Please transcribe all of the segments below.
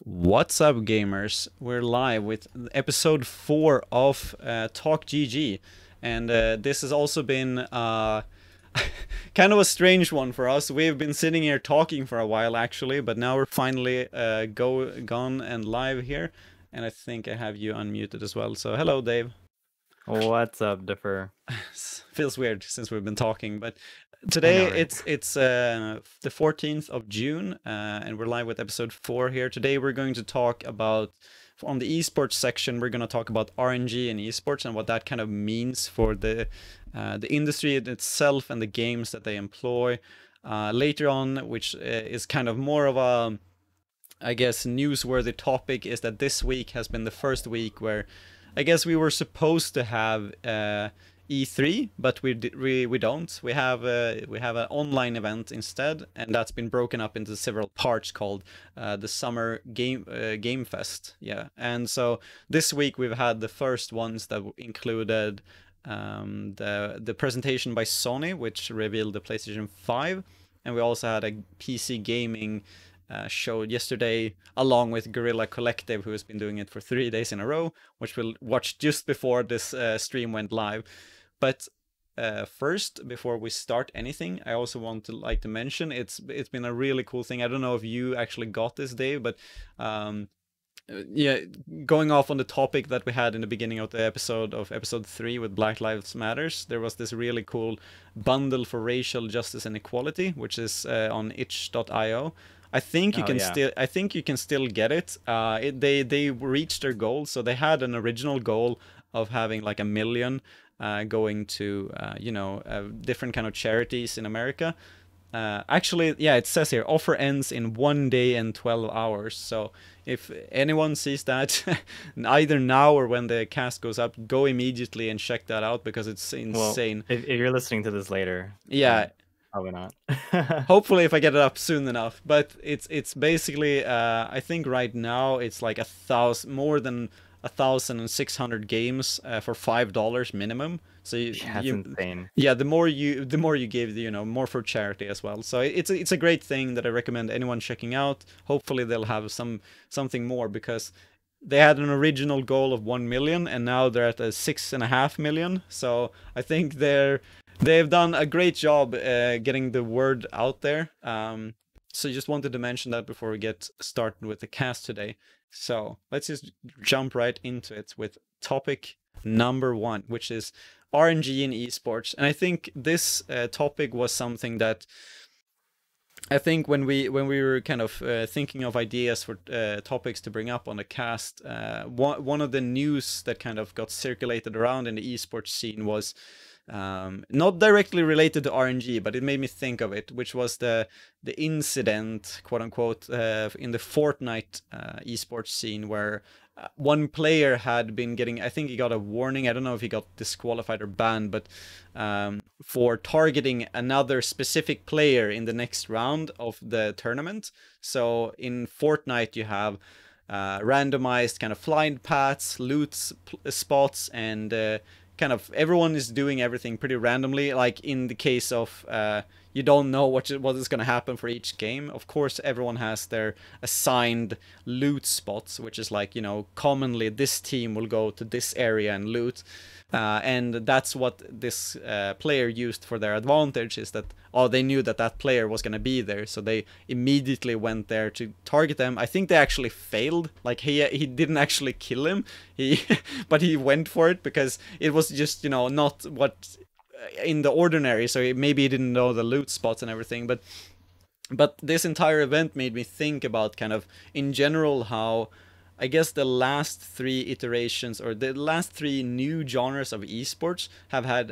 What's up, gamers? We're live with episode 4 of TalkGG, and this has also been kind of a strange one for us. We've been sitting here talking for a while, actually, but now we're finally gone and live here, and I think I have you unmuted as well. So hello, Dave. What's up, Defur? Feels weird since we've been talking, but today know, right? it's the 14th of June, and we're live with episode 4 here. Today we're going to talk about, on the esports section, we're going to talk about RNG and esports and what that kind of means for the industry itself and the games that they employ. Later on, which is kind of more of a, I guess, newsworthy topic, is that this week has been the first week where I guess we were supposed to have E3, but we don't. We have an online event instead, and that's been broken up into several parts called the Summer Game Fest. Yeah, and so this week we've had the first ones that included the presentation by Sony, which revealed the PlayStation 5, and we also had a PC gaming show yesterday, along with Guerrilla Collective, who has been doing it for 3 days in a row, which we'll watch just before this stream went live. But first, before we start anything, I also want to like to mention it's been a really cool thing. I don't know if you actually got this, Dave, but yeah, going off on the topic that we had in the beginning of the episode 3 with Black Lives Matters, there was this really cool bundle for racial justice and equality, which is on itch.io. I think you can I think you can still get it. They reached their goal, so they had an original goal of having like 1 million going to different kind of charities in America. Actually, yeah, it says here offer ends in 1 day and 12 hours. So if anyone sees that, either now or when the cast goes up, go immediately and check that out, because it's insane. Well, if you're listening to this later, yeah. Probably not. Hopefully if I get it up soon enough. But it's basically I think right now it's like more than 1,600 games for $5 minimum. So that's insane. Yeah, the more you give, more for charity as well. So it's a great thing that I recommend anyone checking out. Hopefully they'll have something more, because they had an original goal of 1 million and now they're at 6.5 million. So I think they've done a great job getting the word out there. So just wanted to mention that before we get started with the cast today. So let's just jump right into it with topic number 1, which is RNG in esports. And I think this topic was something that I think when we were kind of thinking of ideas for topics to bring up on the cast, one of the news that kind of got circulated around in the esports scene was not directly related to RNG, but it made me think of it, which was the incident, quote unquote, in the Fortnite esports scene, where one player had been getting, I think he got a warning, I don't know if he got disqualified or banned, but for targeting another specific player in the next round of the tournament. So in Fortnite you have randomized kind of flying paths, loot spots, and kind of everyone is doing everything pretty randomly. Like in the case of you don't know what is going to happen for each game. Of course, everyone has their assigned loot spots, which is like, you know, commonly this team will go to this area and loot. And that's what this player used for their advantage, is that, oh, they knew that that player was going to be there, so they immediately went there to target them. I think they actually failed. Like, he didn't actually kill him, but he went for it because it was just, you know, not what in the ordinary, so maybe he didn't know the loot spots and everything. But this entire event made me think about kind of, in general, how I guess the last 3 iterations, or the last 3 new genres of esports, have had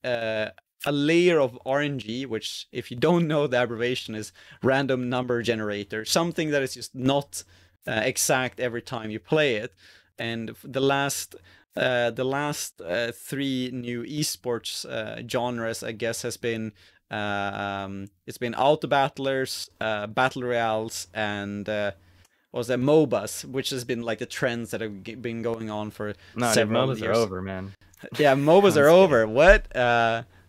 a layer of RNG, which, if you don't know, the abbreviation is random number generator, something that is just not exact every time you play it. And the last 3 new esports genres, I guess, has been it's been auto battlers, battle royales, and was that MOBAs, which has been like the trends that have been going on for several MOBAs years. are over, man. Yeah, MOBAs are over. What?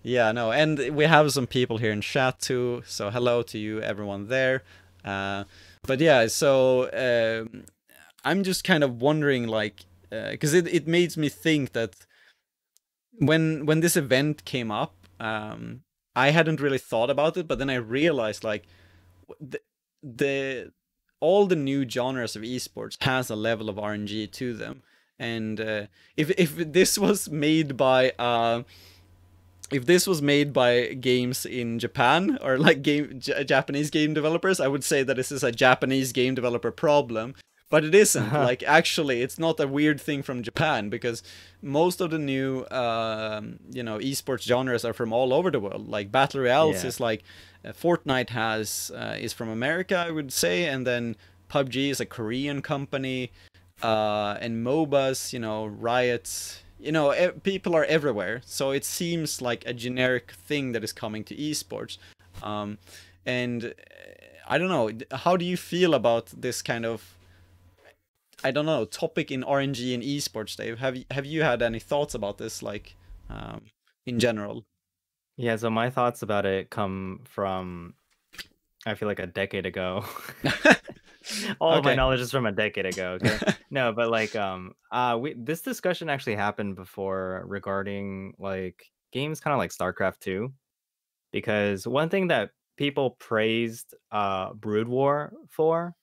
Yeah, no, and we have some people here in chat too, so hello to you, everyone there. But yeah, so I'm just kind of wondering, like, because it made me think that when this event came up, I hadn't really thought about it, but then I realized, like, the all the new genres of esports has a level of RNG to them, and if this was made by games in Japan, or like Japanese game developers, I would say that this is a Japanese game developer problem. But it isn't. Like, actually, it's not a weird thing from Japan, because most of the new, you know, esports genres are from all over the world. Like, Battle Royales is like, Fortnite is from America, I would say, and then PUBG is a Korean company, and MOBAs, you know, Riots, you know, people are everywhere. So it seems like a generic thing that is coming to esports. And I don't know, how do you feel about this kind of, I don't know, topic in RNG and esports, Dave? Have you had any thoughts about this, like, in general? Yeah, so my thoughts about it come from, I feel like, a decade ago. All of my knowledge is from a decade ago. Okay. No, but like, this discussion actually happened before regarding like games kind of like StarCraft 2, because one thing that people praised Brood War for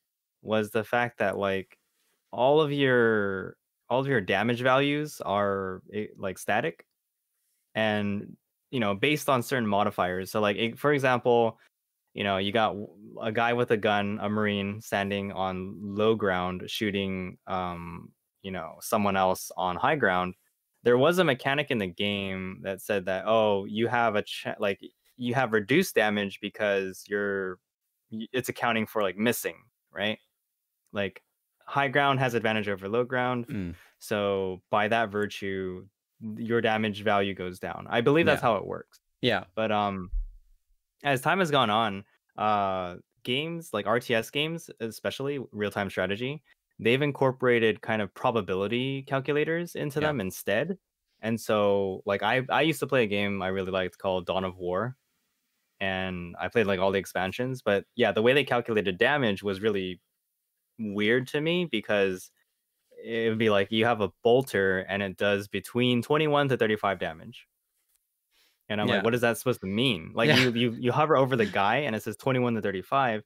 was the fact that like all of your damage values are like static, and you know, based on certain modifiers. So like, for example, you know, you got a guy with a gun, a marine, standing on low ground shooting you know, someone else on high ground. There was a mechanic in the game that said that, oh, you have like you have reduced damage because it's accounting for like missing, right? Like, high ground has advantage over low ground. So by that virtue, your damage value goes down. I believe that's how it works. Yeah. But as time has gone on, games like RTS games, especially real-time strategy, they've incorporated kind of probability calculators into them instead. And so like I used to play a game I really liked called Dawn of War, and I played like all the expansions. But yeah, the way they calculated damage was really weird to me, because it would be like you have a bolter and it does between 21 to 35 damage. And I'm like, what is that supposed to mean? Like, you hover over the guy and it says 21 to 35.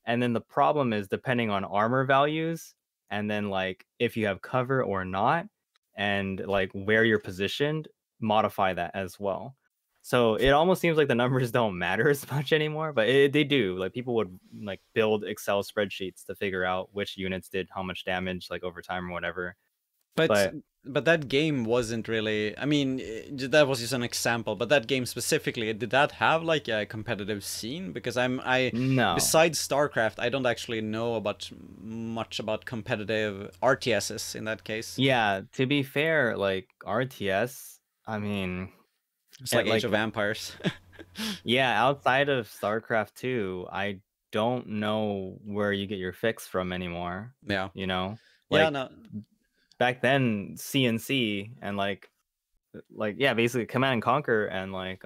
And then the problem is, depending on armor values, and then like if you have cover or not, and like where you're positioned, modify that as well. So it almost seems like the numbers don't matter as much anymore, but they do. Like, people would like build Excel spreadsheets to figure out which units did how much damage, like over time or whatever. But that game wasn't really, I mean, that was just an example, but that game specifically, did that have like a competitive scene? Because no. Besides StarCraft, I don't actually know much about competitive RTSs in that case. Yeah, to be fair, like RTS, I mean, it's like Age of Empires. Yeah, outside of StarCraft 2, I don't know where you get your fix from anymore. Yeah. You know? Like, yeah, no. Back then, CNC and like yeah, basically Command and Conquer and like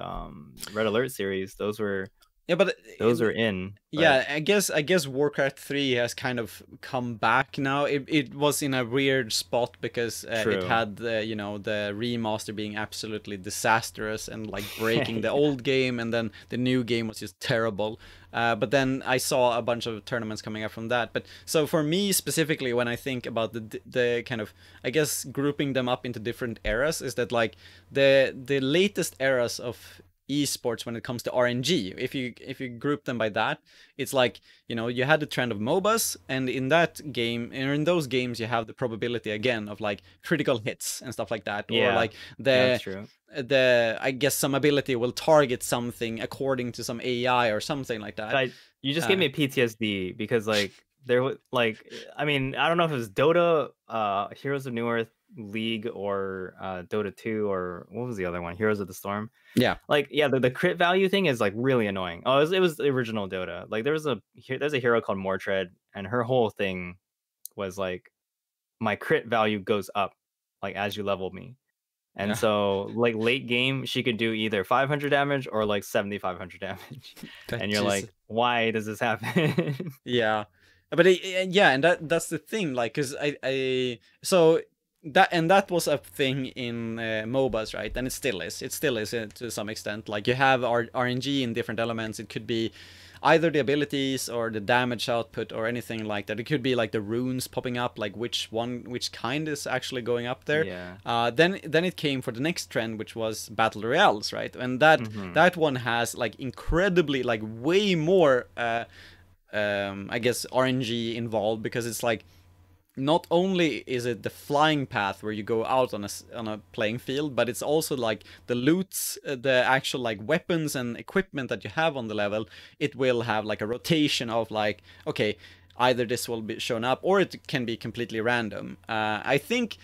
Red Alert series, those were Yeah, but Those are in. yeah, I guess Warcraft 3 has kind of come back now. It was in a weird spot because it True. had the remaster being absolutely disastrous and like breaking the old game, and then the new game was just terrible. But then I saw a bunch of tournaments coming up from that. But so for me specifically, when I think about the kind of, I guess, grouping them up into different eras, is that like the latest eras of esports when it comes to RNG, if you group them by that, it's like, you had the trend of MOBAs, and in that game, or in those games, you have the probability again of like critical hits and stuff like that, or Yeah, like that's true. I guess some ability will target something according to some AI or something like that. You just gave me PTSD because like there was like, I mean, I don't know if it was Dota, Heroes of New Earth League, or Dota 2, or what was the other one? Heroes of the Storm. Yeah. Like, yeah, the crit value thing is like really annoying. Oh, it was the original Dota. Like there's a hero called Mortread, and her whole thing was like, my crit value goes up like as you level me. And Yeah. so like late game, she could do either 500 damage or like 7,500 damage. And you're like, why does this happen? Yeah. But yeah, and that's the thing, like, because so that was a thing in MOBAs, right? And it still is to some extent. Like, you have RNG in different elements. It could be either the abilities or the damage output or anything like that. It could be like the runes popping up, like which kind is actually going up there. Yeah. Then it came for the next trend, which was battle royales, right? And that one has like incredibly, like way more I guess RNG involved, because it's like, not only is it the flying path where you go out on a playing field, but it's also like the loots, the actual like weapons and equipment that you have on the level. It will have like a rotation of like, okay, either this will be shown up or it can be completely random. I think,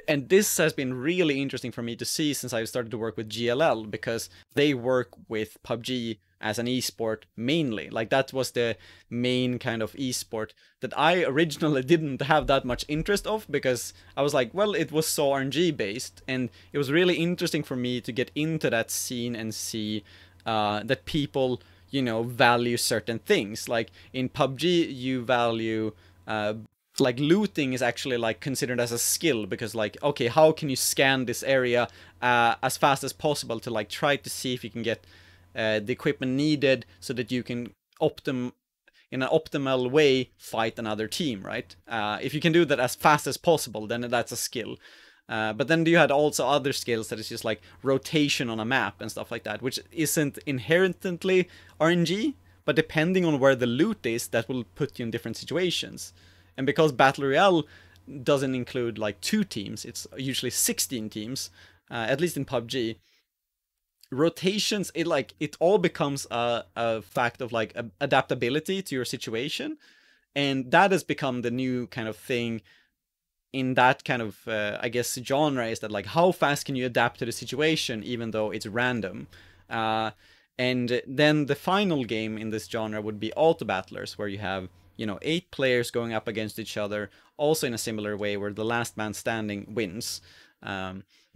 and this has been really interesting for me to see since I started to work with GLL, because they work with PUBG as an esport mainly. Like, that was the main kind of esport that I originally didn't have that much interest of, because I was like, well, it was so RNG based, and it was really interesting for me to get into that scene and see that people, value certain things. Like in PUBG, you value like looting is actually like considered as a skill, because like, okay, how can you scan this area as fast as possible to like try to see if you can get the equipment needed so that you can in an optimal way fight another team, right? If you can do that as fast as possible, then that's a skill. But then you had also other skills that is just like rotation on a map and stuff like that, which isn't inherently RNG, but depending on where the loot is, that will put you in different situations. And because Battle Royale doesn't include like 2 teams, it's usually 16 teams, at least in PUBG. Rotations, it all becomes a fact of like adaptability to your situation, and that has become the new kind of thing in that kind of I guess genre, is that like, how fast can you adapt to the situation even though it's random. And then the final game in this genre would be auto battlers, where you have 8 players going up against each other, also in a similar way, where the last man standing wins.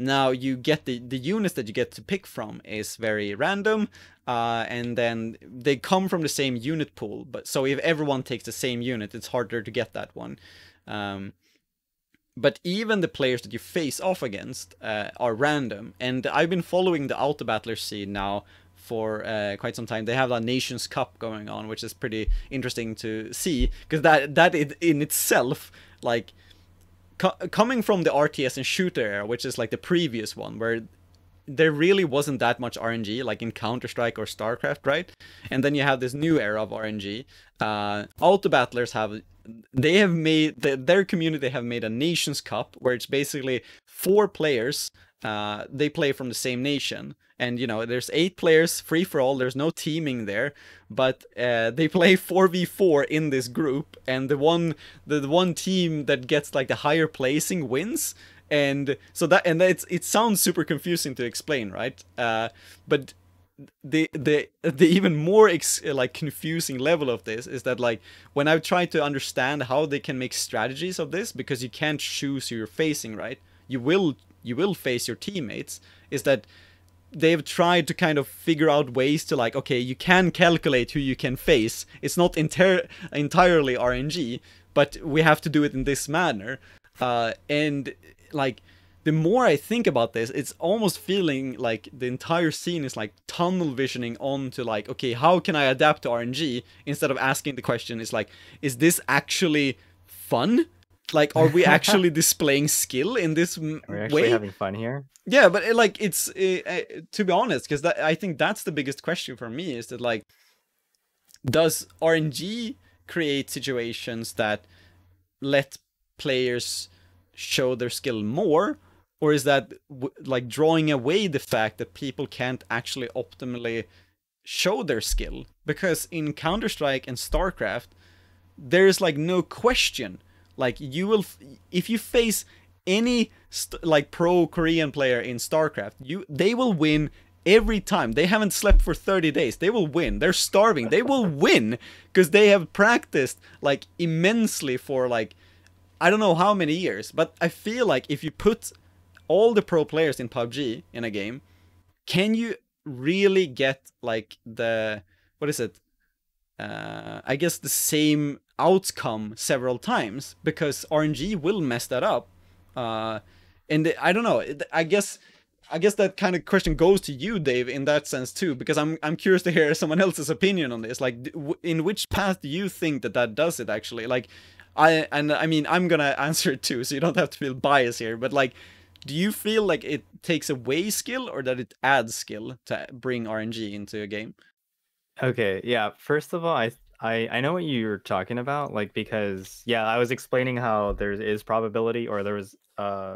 Now you get the units that you get to pick from is very random, and then they come from the same unit pool. But so if everyone takes the same unit, it's harder to get that one. But even the players that you face off against are random. And I've been following the auto battler scene now for quite some time. They have a Nations Cup going on, which is pretty interesting to see, because that in itself, like, coming from the RTS and shooter era, which is like the previous one, where there really wasn't that much RNG, like in Counter-Strike or StarCraft, right? And then you have this new era of RNG. Auto battlers have made their community have made a Nations Cup, where it's basically 4 players. They play from the same nation, and there's 8 players, free for all. There's no teaming there, but they play 4v4 in this group, and the one team that gets like the higher placing wins. And so it sounds super confusing to explain, right? But the even more like confusing level of this is that, like, when I've tried to understand how they can make strategies of this, because you can't choose who you're facing, right? You will face your teammates, is that they've tried to kind of figure out ways to like, okay, you can calculate who you can face. It's not entirely RNG, but we have to do it in this manner. And like, the more I think about this, it's almost feeling like the entire scene is like tunnel visioning onto like, okay, how can I adapt to RNG, instead of asking the question is like, is this actually fun? Like, are we actually displaying skill in this We're actually way? having fun here. Yeah, but like, it's to be honest, because I think that's the biggest question for me, is that like, does RNG create situations that let players show their skill more, or is that like drawing away the fact that people can't actually optimally show their skill? Because in Counter-Strike and StarCraft, there's like no question, like, you will, if you face any like pro Korean player in StarCraft, they will win every time. They haven't slept for 30 days. They will win. They're starving. They will win because they have practiced like immensely for like, I don't know how many years. But I feel like if you put all the pro players in PUBG in a game, can you really get like the, what is it? I guess the same outcome several times, because RNG will mess that up. And I don't know. I guess that kind of question goes to you, Dave, in that sense too, because I'm curious to hear someone else's opinion on this. Like, in which path do you think that does it actually? Like, I mean, I'm gonna answer it too, so you don't have to feel biased here. But like, do you feel like it takes away skill, or that it adds skill to bring RNG into a game? Okay, yeah. First of all, I know what you're talking about, like, because yeah, I was explaining how there is probability, or there was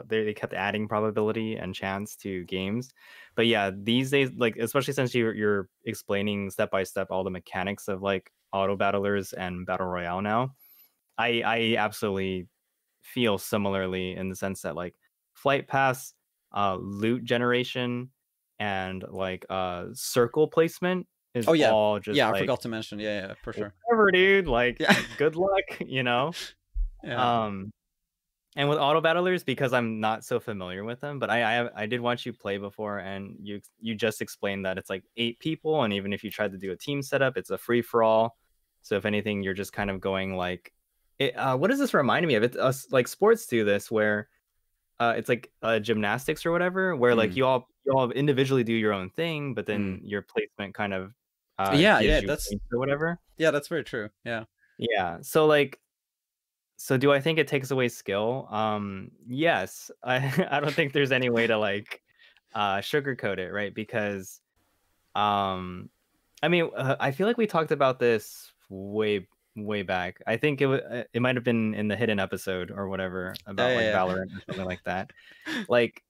they kept adding probability and chance to games. But yeah, these days, like, especially since you're explaining step by step all the mechanics of like auto battlers and battle royale now, I absolutely feel similarly, in the sense that like flight pass, loot generation, and like circle placement is Oh yeah, all just yeah. I like, forgot to mention. Yeah, for sure. whatever, dude. Like, Yeah, good luck, you know. yeah. Um, and with auto battlers, because I'm not so familiar with them, but I did watch you play before, and you just explained that it's like 8 people, and even if you tried to do a team setup, it's a free for all. So if anything, you're just kind of going like, what does this remind me of? It's like sports do this, where it's like gymnastics or whatever, where like you all individually do your own thing, but then your placement kind of Yeah, gives yeah. you That's points or whatever. yeah, that's very true. Yeah. Yeah. So like, so do I think it takes away skill? Yes. I don't think there's any way to like sugarcoat it, right? Because um I mean, I feel like we talked about this way back. I think it might have been in the hidden episode or whatever, about like Yeah, Valorant or something like that. Like,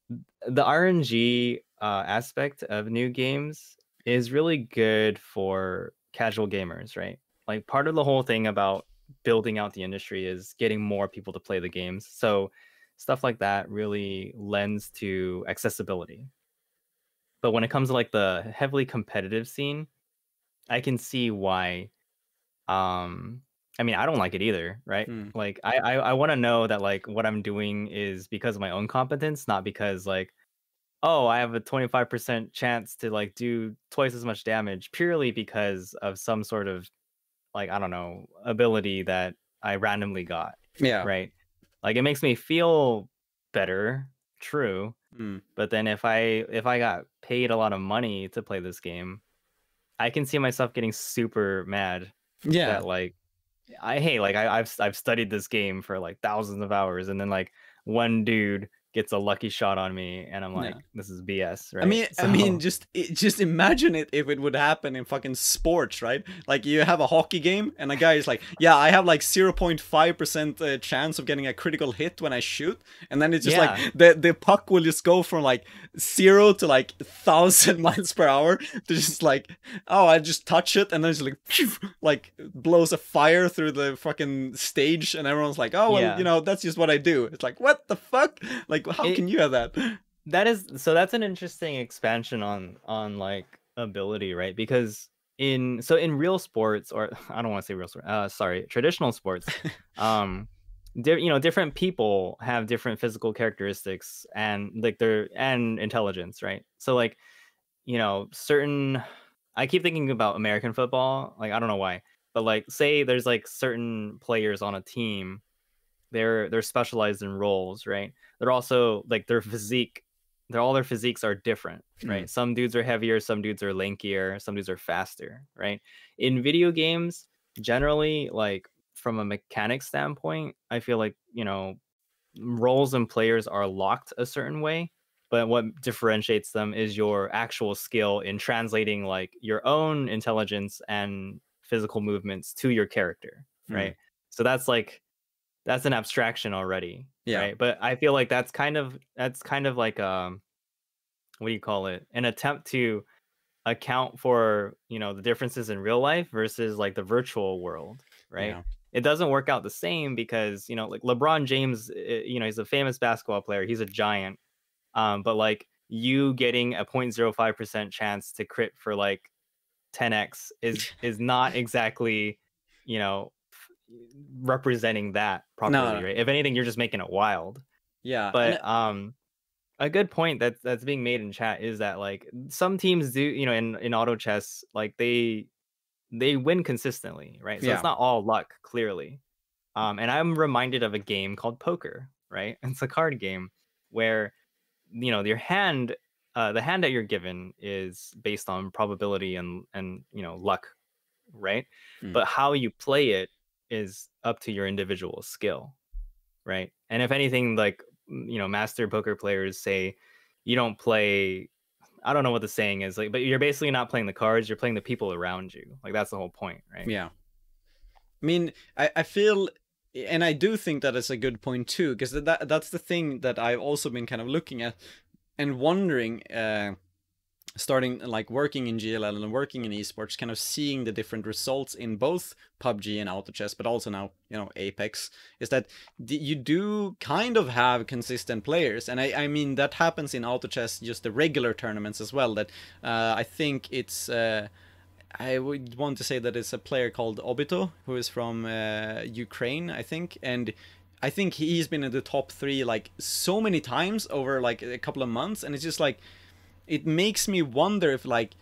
the RNG aspect of new games is really good for casual gamers, right? Like, part of the whole thing about building out the industry is getting more people to play the games. So stuff like that really lends to accessibility. But when it comes to like the heavily competitive scene, I can see why. Um, I mean, I don't like it either, right? yeah. Like, I want to know that like what I'm doing is because of my own competence, not because like, oh, I have a 25% chance to like do twice as much damage purely because of some sort of, like, I don't know, ability that I randomly got, Yeah. right? Like, it makes me feel better, true, Mm. but then if I got paid a lot of money to play this game, I can see myself getting super mad Yeah. that like, I've studied this game for like thousands of hours, and then like one dude gets a lucky shot on me, and I'm Yeah. like, this is BS, I right? mean, So just imagine it if it would happen in fucking sports, right? Like, you have a hockey game and a guy is like, "Yeah, I have like 0.5% chance of getting a critical hit when I shoot," and then it's just like yeah, the puck will just go from like 0 to like 1,000 miles per hour to just like, oh, I just touch it and then it's like, phew, like blows a fire through the fucking stage, and everyone's like, "Oh well, yeah. that's just what I do." It's like, what the fuck? Like, how It can you have that? that is so that's an interesting expansion on like ability, right? Because in real sports, or I don't want to say real sport, sorry, traditional sports, um different people have different physical characteristics and like their and intelligence, right? So like you know, certain, I keep thinking about American football, like I don't know why, but like say there's like certain players on a team, they're specialized in roles, right? They're also like their physique, all their physiques are different, right? Some dudes are heavier, some dudes are lankier, some dudes are faster, right? In video games, generally, like from a mechanic standpoint, I feel like, you know, roles and players are locked a certain way, but what differentiates them is your actual skill in translating like your own intelligence and physical movements to your character, right? So that's like, that's an abstraction already, right? But I feel like that's kind of like what do you call it, an attempt to account for, you know, the differences in real life versus like the virtual world, right? It doesn't work out the same because, you know, like LeBron James, you know, he's a famous basketball player, he's a giant, but like you getting a 0.05% chance to crit for like 10x is not exactly, you know, representing that properly, right? If anything, you're just making it wild. But a good point that's being made in chat is that like some teams do, you know, in auto chess, like they win consistently, right? So it's not all luck, clearly. And I'm reminded of a game called poker, right? It's a card game where, you know, your hand, the hand that you're given is based on probability and you know, luck, right? But how you play it is up to your individual skill, right? And if anything, like, you know, master poker players say you don't play, I don't know what the saying is, like, but you're basically not playing the cards, you're playing the people around you. Like that's the whole point, right? I mean, I feel, and I do think that is a good point too, because that's the thing that I've also been kind of looking at and wondering, starting like working in GLL and working in esports, kind of seeing the different results in both PUBG and auto chess, but also now, you know, Apex, is that you do kind of have consistent players. And I mean, that happens in auto chess, just the regular tournaments as well, that I think it's I would want to say that it's a player called Obito, who is from Ukraine, I think, and I think he's been in the top 3 like so many times over like a couple of months, and it's just like, it makes me wonder if like,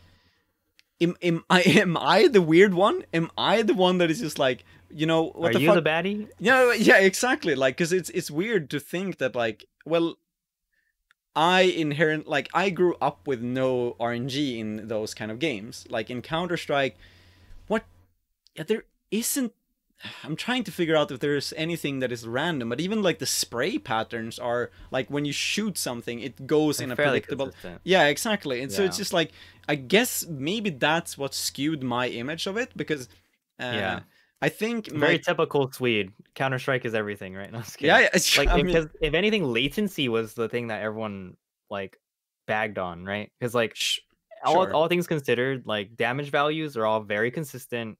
am I the weird one? Am I the one that is just like, you know, what the fuck? Are you the baddie? Yeah, exactly. Like, because it's weird to think that like, well, I grew up with no RNG in those kind of games. Like in Counter-Strike, there isn't. I'm trying to figure out if there's anything that is random, but even like the spray patterns are like, when you shoot something, it goes in a predictable. Consistent. Yeah, exactly. And so it's just like, I guess maybe that's what skewed my image of it, because I think very typical Swede. Counter-Strike is everything, right? No, yeah, like because if anything, latency was the thing that everyone like bagged on, right? Because like all things considered, like damage values are all very consistent,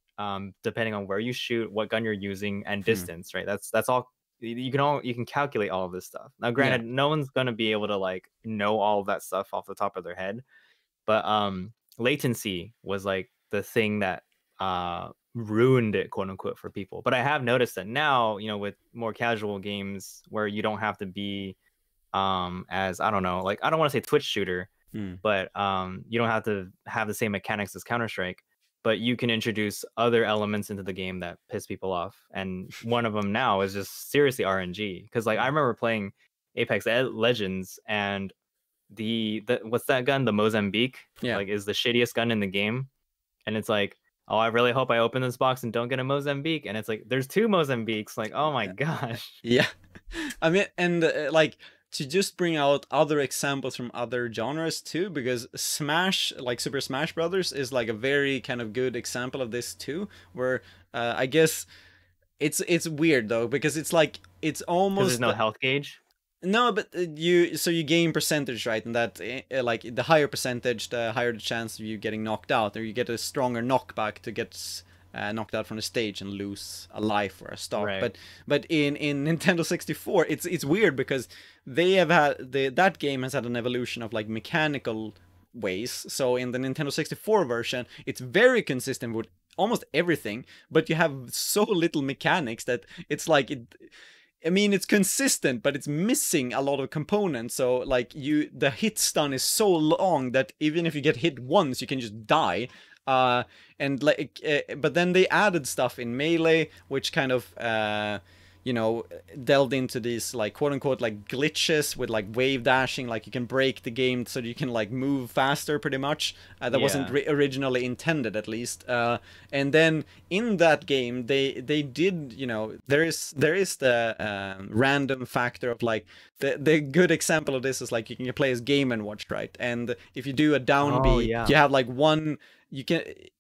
depending on where you shoot, what gun you're using, and distance, right? That's all. You can calculate all of this stuff. Now, granted, no one's gonna be able to like know all of that stuff off the top of their head, but latency was like the thing that ruined it, quote unquote, for people. But I have noticed that now, you know, with more casual games where you don't have to be as, I don't know, like, I don't want to say Twitch shooter, but you don't have to have the same mechanics as Counter-Strike, but you can introduce other elements into the game that piss people off. And one of them now is just seriously RNG. Because like I remember playing Apex Legends, and the what's that gun? The Mozambique, like, is the shittiest gun in the game. And it's like, oh, I really hope I open this box and don't get a Mozambique. And it's like, there's 2 Mozambiques. Like, oh my gosh. Yeah. I mean, and like, to just bring out other examples from other genres too, because Smash, like Super Smash Brothers, is like a very kind of good example of this too, where I guess it's weird though, because it's like, it's almost, there's no health gauge. No, but you gain percentage, right? And that like the higher percentage, the higher the chance of you getting knocked out, or you get a stronger knockback to get knocked out from the stage and lose a life or a stock. Right. But in Nintendo 64, it's weird, because they have had that game has had an evolution of like mechanical ways. So in the Nintendo 64 version, it's very consistent with almost everything, but you have so little mechanics that it's like I mean, it's consistent, but it's missing a lot of components. So like the hit stun is so long that even if you get hit once, you can just die. And like, but then they added stuff in melee, which kind of, you know, delved into these like quote unquote like glitches with like wave dashing, like you can break the game so you can like move faster pretty much. That wasn't originally intended, at least. And then in that game they did, you know, there is the random factor of like the good example of this is like you can play as Game and Watch, right? And if you do a down B, you have like one,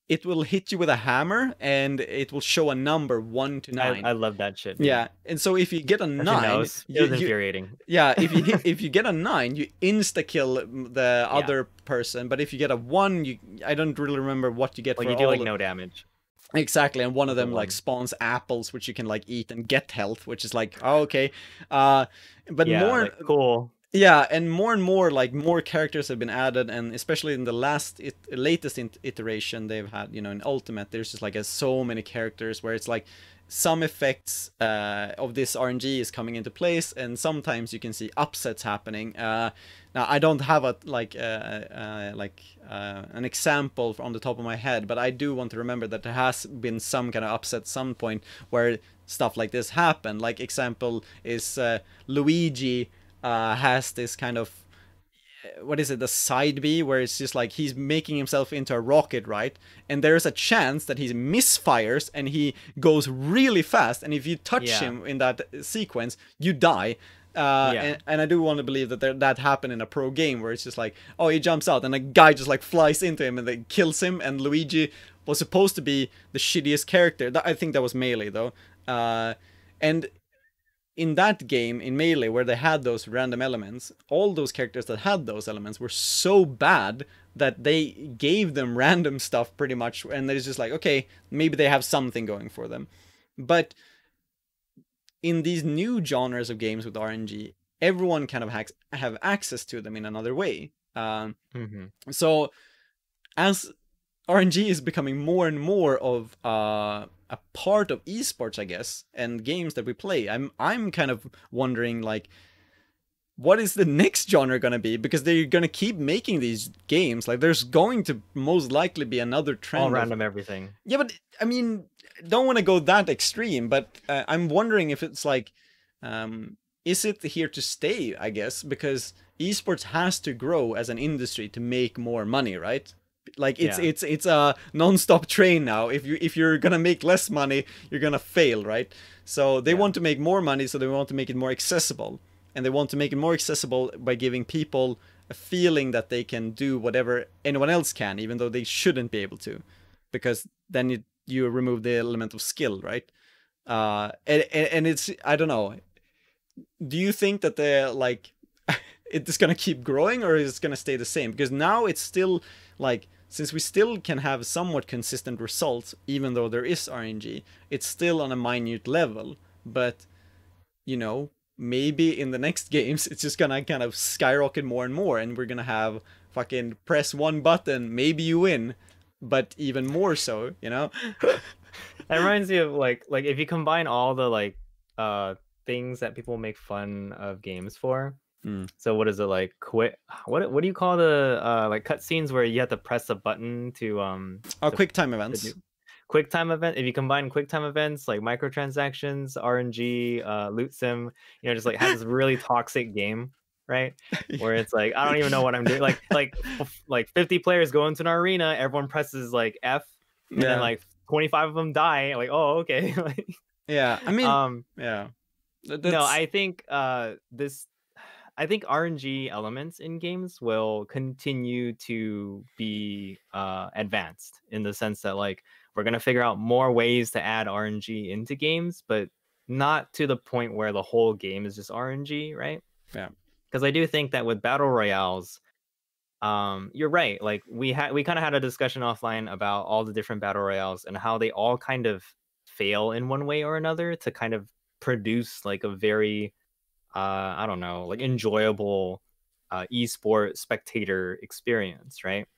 it will hit you with a hammer and it will show a number 1 to 9. I love that shit, dude. Yeah, and so if you get a 9, it was infuriating. Yeah, if you get a 9, you insta kill the other person. But if you get a 1, I don't really remember what you get. Well, for you do like no damage. Exactly, and one of them like spawns apples, which you can like eat and get health, which is like, oh, okay. But more like, cool. Yeah, and more like more characters have been added, and especially in the latest iteration they've had, you know, in Ultimate, there's just like so many characters where it's like some effects of this RNG is coming into place, and sometimes you can see upsets happening. Now I don't have an example on the top of my head, but I do want to remember that there has been some kind of upset at some point where stuff like this happened. Like example is Luigi has this kind of, what is it, the side B, where it's just like he's making himself into a rocket, right? And there's a chance that he misfires and he goes really fast, and if you touch him in that sequence, you die. And I do want to believe that that happened in a pro game where it's just like, oh, he jumps out and a guy just like flies into him and then kills him, and Luigi was supposed to be the shittiest character. I think that was Melee though. And in that game, in Melee, where they had those random elements, all those characters that had those elements were so bad that they gave them random stuff pretty much, and it's just like, okay, maybe they have something going for them. But in these new genres of games with RNG, everyone kind of have access to them in another way. So as RNG is becoming more and more of a part of esports, I guess, and games that we play, I'm kind of wondering, like, what is the next genre gonna be? Because they're gonna keep making these games. Like, there's going to most likely be another trend. All random everything. Yeah, but I mean, don't want to go that extreme, but I'm wondering if it's like, is it here to stay? I guess because esports has to grow as an industry to make more money, right? Like it's a non-stop train now. If you're gonna make less money, you're gonna fail, right? So they want to make more money, so they want to make it more accessible, and they want to make it more accessible by giving people a feeling that they can do whatever anyone else can, even though they shouldn't be able to, because then you remove the element of skill, right? And it's, I don't know. Do you think that they're like it's gonna keep growing, or is it gonna stay the same? Because now it's still like, since we still can have somewhat consistent results, even though there is RNG, it's still on a minute level. But, you know, maybe in the next games, it's just gonna kind of skyrocket more and more, and we're gonna have fucking press one button, maybe you win, but even more so, you know? That reminds me of like if you combine all the like things that people make fun of games for. So what is it, like what do you call the like cutscenes where you have to press a button to quick time events? Quick time event. If you combine quick time events like microtransactions, RNG, loot sim, you know, just like have this really toxic game, right? Where it's like, I don't even know what I'm doing. Like 50 players go into an arena, everyone presses like F, and then like 25 of them die. Like, oh, okay. Yeah, I mean, yeah. No, I think I think RNG elements in games will continue to be advanced, in the sense that like we're gonna figure out more ways to add RNG into games, but not to the point where the whole game is just RNG, right? Yeah. Because I do think that with battle royales, you're right. Like we kind of had a discussion offline about all the different battle royales and how they all kind of fail in one way or another to kind of produce like a very I don't know, like enjoyable esport spectator experience, right?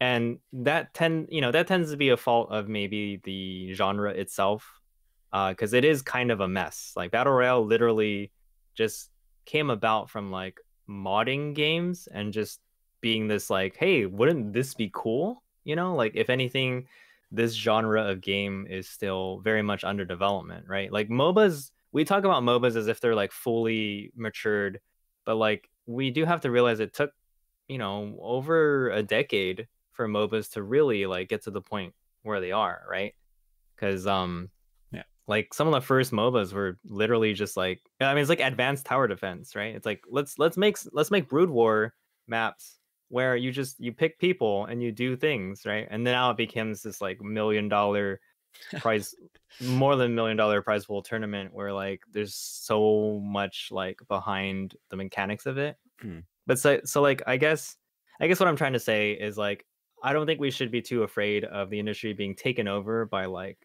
And that tends to be a fault of maybe the genre itself, because it is kind of a mess. Like Battle Royale literally just came about from like modding games and just being this like, hey, wouldn't this be cool? You know, like if anything, this genre of game is still very much under development, right? Like MOBAs, we talk about MOBAs as if they're like fully matured, but like we do have to realize it took, you know, over a decade for MOBAs to really like get to the point where they are, right? Because Yeah. like some of the first MOBAs were literally just like, I mean, it's like advanced tower defense, right? It's like let's make Brood War maps where you pick people and you do things, right? And then now it becomes this like $1 million prize, more than $1 million prize pool tournament where like there's so much like behind the mechanics of it. But so like I guess what I'm trying to say is like I don't think we should be too afraid of the industry being taken over by like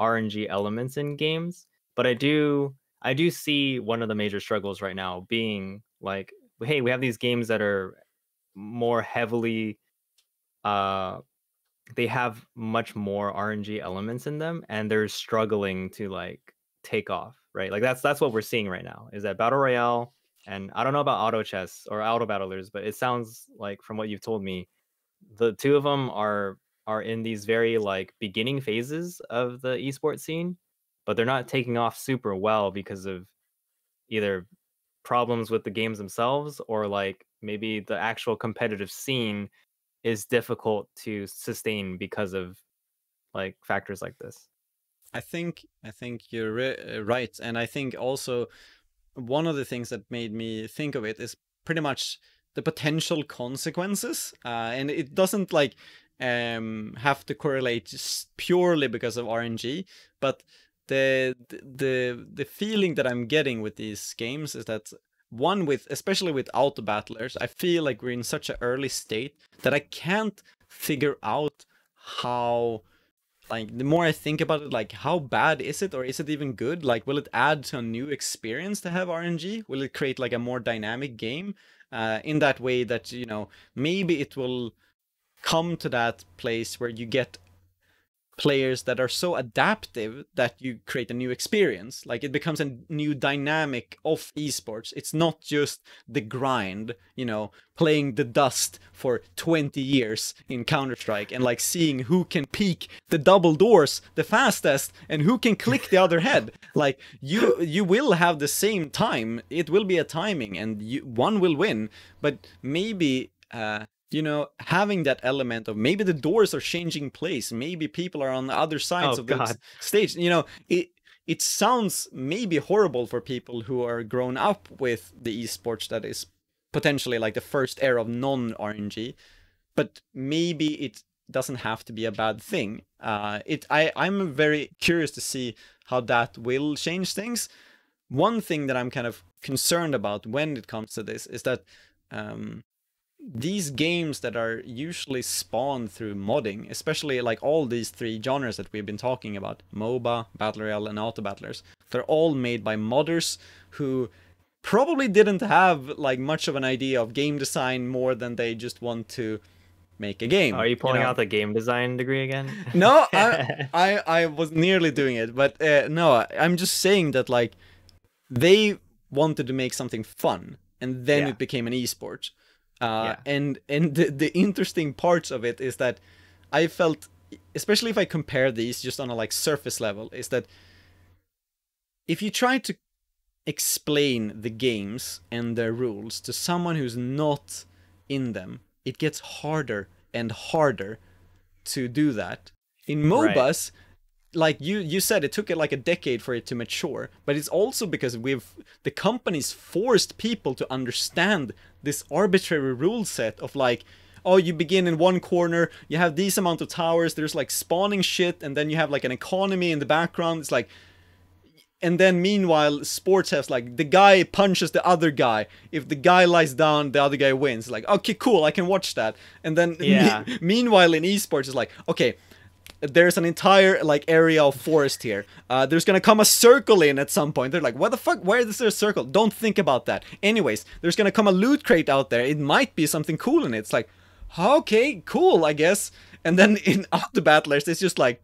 RNG elements in games, but I do see one of the major struggles right now being like, hey, we have these games that are more heavily they have much more RNG elements in them and they're struggling to like take off, right? Like that's what we're seeing right now is that Battle Royale, and I don't know about auto chess or auto battlers, but it sounds like from what you've told me, the two of them are in these very like beginning phases of the esports scene, but they're not taking off super well because of either problems with the games themselves or like maybe the actual competitive scene is difficult to sustain because of like factors like this. I think you're right, and I think also one of the things that made me think of it is pretty much the potential consequences, and it doesn't like have to correlate just purely because of RNG, but the feeling that I'm getting with these games is that one, with especially with auto battlers, I feel like we're in such an early state that I can't figure out how, like, the more I think about it, like, how bad is it, or is it even good? Like, will it add to a new experience to have RNG? Will it create like a more dynamic game in that way that, you know, maybe it will come to that place where you get players that are so adaptive that you create a new experience. Like, it becomes a new dynamic of esports. It's not just the grind, you know, playing the dust for 20 years in Counter-Strike and like seeing who can peek the double doors the fastest and who can click the other head. Like, you will have the same time. It will be a timing and one will win, but maybe you know, having that element of maybe the doors are changing place, maybe people are on the other sides of the stage, you know, it sounds maybe horrible for people who are grown up with the esports that is potentially like the first era of non-RNG, but maybe it doesn't have to be a bad thing. I'm very curious to see how that will change things. One thing that I'm kind of concerned about when it comes to this is that these games that are usually spawned through modding, especially like all these three genres that we've been talking about, MOBA, Battle Royale, and Auto Battlers, they're all made by modders who probably didn't have like much of an idea of game design more than they just want to make a game. Are you pulling out the game design degree again? No, I was nearly doing it, but no, I'm just saying that like they wanted to make something fun, and then it became an esport. And the interesting parts of it is that I felt, especially if I compare these just on a like surface level, is that if you try to explain the games and their rules to someone who's not in them, it gets harder and harder to do that. In MOBAs, like you said, it took it like a decade for it to mature, but it's also because the companies forced people to understand this arbitrary rule set of like, oh, you begin in one corner, you have these amount of towers, there's like spawning shit, and then you have like an economy in the background. It's like, and then meanwhile sports has like the guy punches the other guy, if the guy lies down the other guy wins. Like, okay, cool, I can watch that. And then meanwhile in esports it's like, okay, there's an entire like area of forest here. There's gonna come a circle in at some point. They're like, what the fuck? Why is there a circle? Don't think about that. Anyways, there's gonna come a loot crate out there. It might be something cool in it. It's like, okay, cool, I guess. And then in Auto Battlers, it's just like,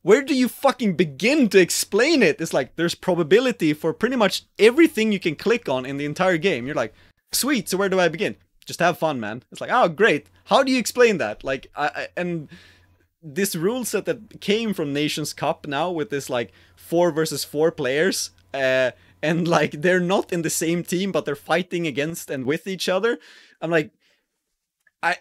where do you fucking begin to explain it? It's like, there's probability for pretty much everything you can click on in the entire game. You're like, sweet, so where do I begin? Just have fun, man. It's like, oh, great. How do you explain that? Like, and this rule set that came from Nations Cup now with this, like, 4 versus 4 players, and, like, they're not in the same team, but they're fighting against and with each other. I'm like, I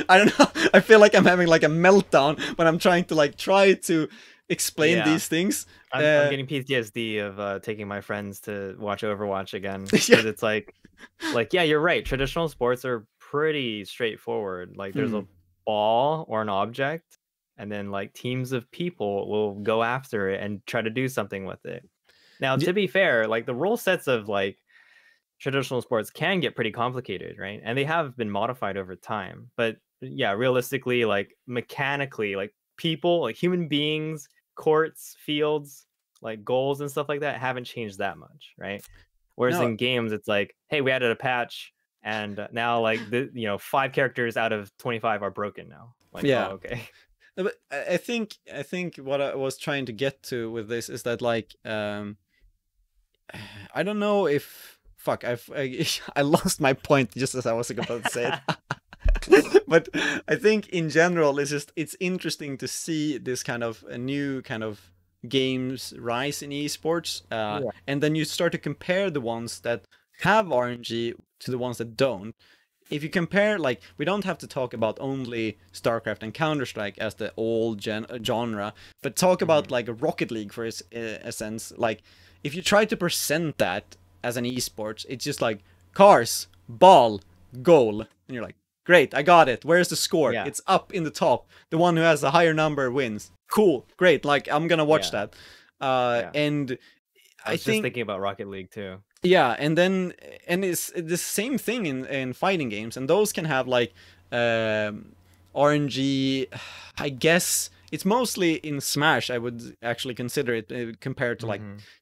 don't know. I feel like I'm having like a meltdown when I'm trying to explain these things. I'm getting PTSD of taking my friends to watch Overwatch again, because it's like yeah, you're right. Traditional sports are pretty straightforward. Like there's a ball or an object, and then like teams of people will go after it and try to do something with it. Now, to be fair, like the rule sets of like traditional sports can get pretty complicated, right? And they have been modified over time. But yeah, realistically, like mechanically, like people, like human beings, courts, fields, like goals and stuff like that haven't changed that much, right? Whereas in games, it's like, hey, we added a patch, and now like the 5 characters out of 25 are broken now. Like, oh, okay. But I think what I was trying to get to with this is that, like, I don't know if I lost my point just as I was about to say it. But I think in general, it's interesting to see this kind of a new kind of games rise in esports, and then you start to compare the ones that have RNG to the ones that don't. If you compare, like, we don't have to talk about only StarCraft and Counter-Strike as the old genre, but talk about like Rocket League for a sense. Like, if you try to present that as an esports, it's just like cars, ball, goal, and you're like, great, I got it. Where's the score? It's up in the top. The one who has a higher number wins. Cool, great. Like, I'm gonna watch that. And I was just thinking about Rocket League too. Yeah, and it's the same thing in fighting games, and those can have like RNG. I guess it's mostly in Smash. I would actually consider it compared to like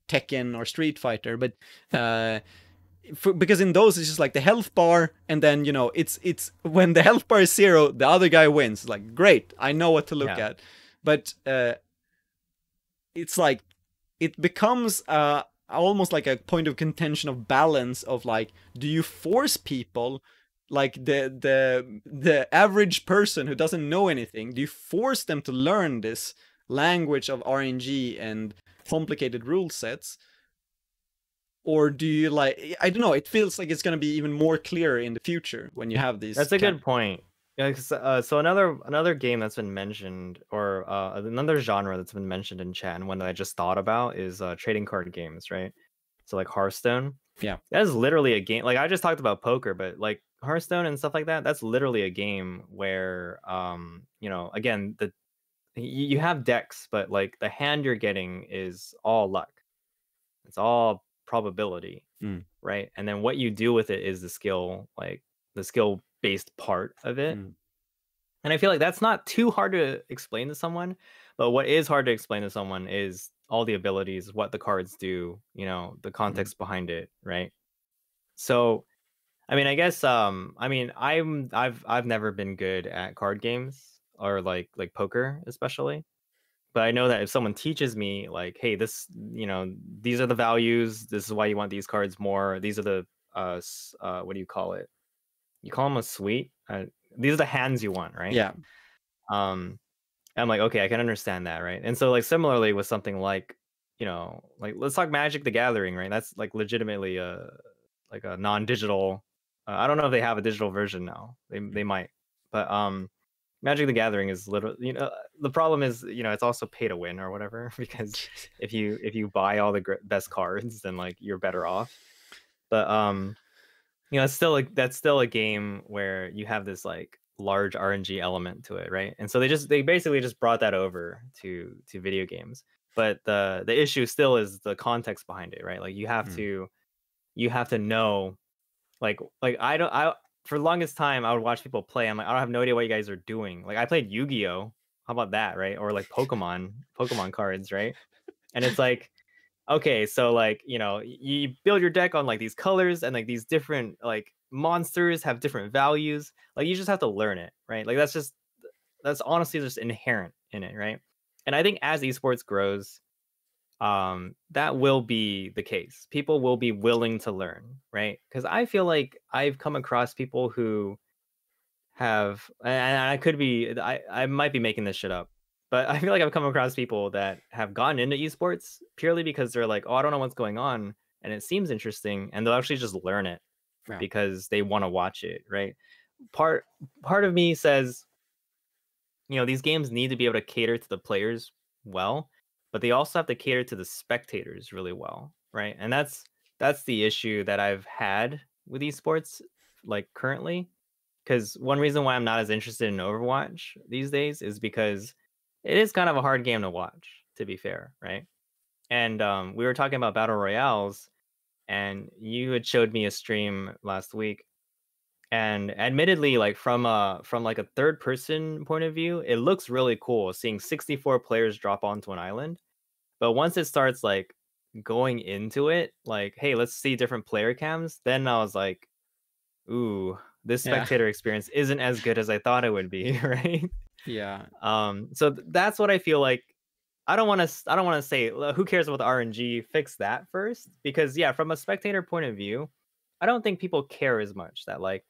Tekken or Street Fighter, but because in those it's just like the health bar, and then it's when the health bar is 0, the other guy wins. It's like, great, I know what to look at. But it's like it becomes almost like a point of contention of balance of like, do you force people, like the average person who doesn't know anything, do you force them to learn this language of RNG and complicated rule sets? Or do you, like, I don't know, it feels like it's going to be even more clear in the future when you have these. That's a good point. Yeah, so another game that's been mentioned, or another genre that's been mentioned in chat, and one that I just thought about is trading card games, right? So like Hearthstone. Yeah, that is literally a game. Like, I just talked about poker, but like Hearthstone and stuff like that, that's literally a game where again, you have decks, but like the hand you're getting is all luck. It's all probability, right? And then what you do with it is the skill based part of it. And I feel like that's not too hard to explain to someone, but what is hard to explain to someone is all the abilities, what the cards do, the context behind it, right? So I mean, I guess I've never been good at card games, or like poker especially. But I know that if someone teaches me, like, hey, this, these are the values, this is why you want these cards more, these are the what do you call it? You call them a suite. These are the hands you want, right? Yeah. I'm like, okay, I can understand that, right? And so, like, similarly with something like, like, let's talk Magic the Gathering, right? That's like legitimately a non-digital. I don't know if they have a digital version now. They might, but Magic the Gathering is literally, the problem is, it's also pay to win or whatever, because if you buy all the best cards, then like you're better off. But it's still that's still a game where you have this like large RNG element to it, right? And so they basically just brought that over to video games. But the issue still is the context behind it, right? Like you have to know, like for the longest time I would watch people play. I'm like, I don't have no idea what you guys are doing. Like, I played Yu-Gi-Oh! How about that, right? Or like Pokemon cards, right? And it's like, okay, so like, you build your deck on like these colors, and like these different like monsters have different values. Like, you just have to learn it, right? Like that's honestly just inherent in it, right? And I think as esports grows, that will be the case. People will be willing to learn, right? Because I feel like I've come across people who have, and I could be, I might be making this shit up, but I feel like I've come across people that have gotten into esports purely because they're like, oh, I don't know what's going on, and it seems interesting, and they'll actually just learn it Yeah. because they want to watch it, right? Part of me says, you know, these games need to be able to cater to the players well, but they also have to cater to the spectators really well, right? And that's the issue that I've had with esports, like currently. Because one reason why I'm not as interested in Overwatch these days is because it is kind of a hard game to watch, to be fair, right? And we were talking about battle royales, and you had showed me a stream last week, and admittedly, like from like a third person point of view, it looks really cool seeing 64 players drop onto an island. But once it starts like going into it, like, hey, let's see different player cams, then I was like, ooh, this spectator experience isn't as good as I thought it would be, right? Yeah. So that's what I feel like. I don't want to say who cares about the RNG, fix that first, because yeah, from a spectator point of view, I don't think people care as much that like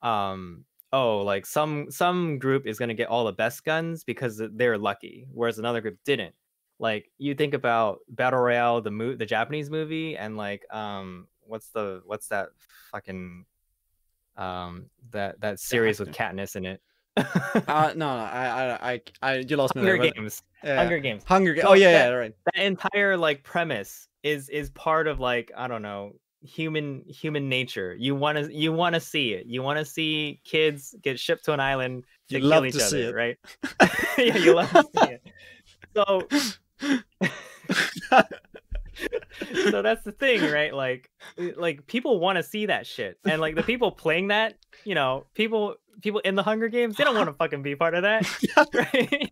oh, like some group is going to get all the best guns because they're lucky, whereas another group didn't. Like you think about Battle Royale, the Japanese movie, and like what's that fucking that series with Katniss in it? No, you lost me there. Hunger Games. Hunger Games. Oh yeah, right. That entire like premise is part of like, I don't know, human nature. You want to see it. You want to see kids get shipped to an island to kill each other, right? Yeah, you love to see it. So so that's the thing, right? Like people want to see that shit, and like the people playing that, you know, people in the Hunger Games, they don't want to fucking be part of that, right?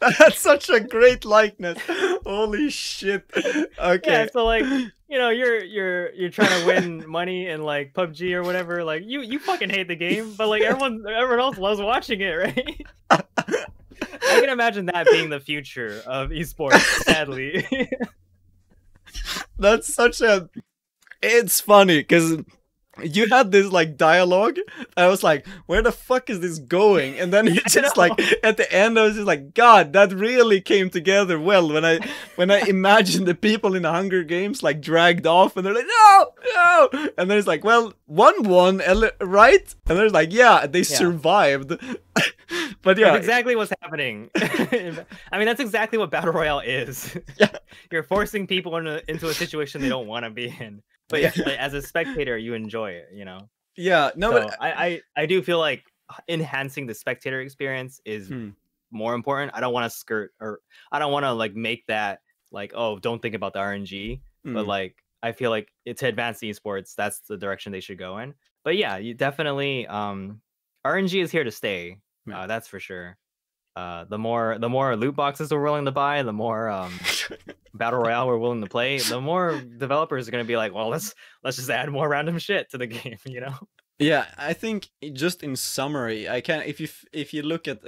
That's such a great likeness. Holy shit. Okay. Yeah, so like, you know, you're trying to win money in like PUBG or whatever. Like you fucking hate the game, but like everyone else loves watching it, right? I can imagine that being the future of esports, sadly. That's such a... It's funny because you had this like dialogue. I was like, where the fuck is this going? And then you just like at the end I was just like, God, that really came together well when I imagined the people in the Hunger Games like dragged off and they're like, no, and there's like, well, one won, right? And there's like, yeah, they survived. But yeah, that's exactly what's happening. I mean, that's exactly what Battle Royale is. Yeah. You're forcing people into a situation they don't want to be in. But yeah, like, as a spectator, you enjoy it, you know? Yeah, no, so but I do feel like enhancing the spectator experience is more important. I don't want to skirt, or I don't want to like make that like, oh, don't think about the RNG. But like, I feel like to advance esports, that's the direction they should go in. But yeah, you definitely RNG is here to stay. That's for sure. The more loot boxes we're willing to buy, the more battle royale we're willing to play, the more developers are going to be like, well, let's just add more random shit to the game, you know? Yeah, I think just in summary, I can, if you look at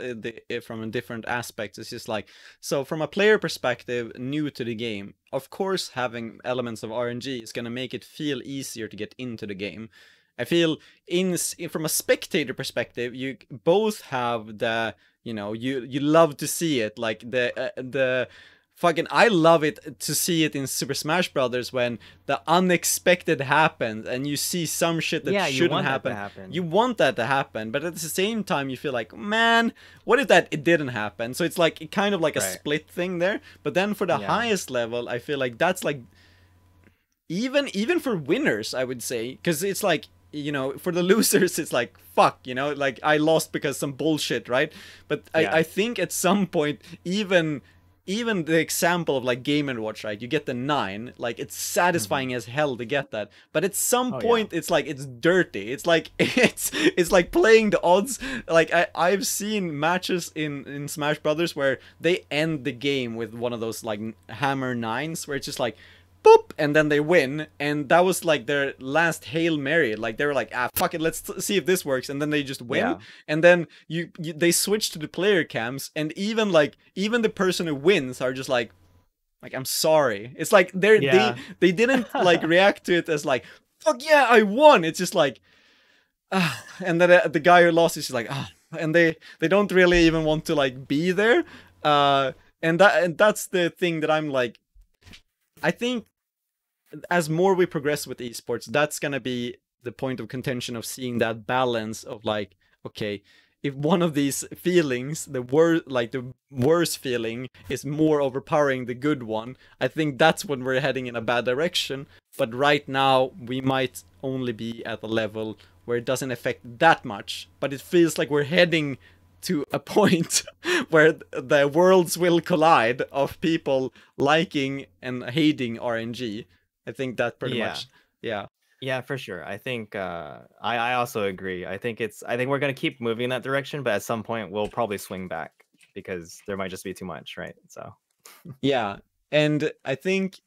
from different aspects, it's just like, so from a player perspective, new to the game, of course having elements of RNG is going to make it feel easier to get into the game. I feel from a spectator perspective, you both have the, you know, you love to see it, like the fucking, I love it to see it in Super Smash Brothers when the unexpected happens and you see some shit that shouldn't happen. You want that to happen, but at the same time you feel like, man, what if that it didn't happen? So it's like kind of like a split thing there. But then for the highest level, I feel like that's like even for winners, I would say, because it's like, you know, for the losers, it's like, fuck, you know, like I lost because some bullshit, right? But I think at some point, even the example of like Game & Watch, right? You get the 9, like it's satisfying as hell to get that. But at some point, it's like, it's dirty. It's like, it's like playing the odds. Like I've seen matches in Smash Brothers where they end the game with one of those like hammer 9s where it's just like, boop, and then they win, and that was like their last Hail Mary. Like they were like, ah, fuck it, let's see if this works, and then they just win. Yeah. And then they switch to the player cams, and even the person who wins are just like I'm sorry. It's like they didn't like react to it as like, fuck yeah, I won. It's just like, and then the guy who lost is just like, and they don't really even want to like be there. And that's the thing that I'm like, I think as more we progress with esports, that's gonna be the point of contention of seeing that balance of like, okay, if one of these feelings, the worst feeling, is more overpowering the good one, I think that's when we're heading in a bad direction. But right now, we might only be at a level where it doesn't affect that much, but it feels like we're heading to a point where the worlds will collide of people liking and hating RNG. I think that pretty much, yeah. Yeah, for sure. I think I also agree. I think we're gonna keep moving in that direction, but at some point we'll probably swing back because there might just be too much, right? So yeah, and I think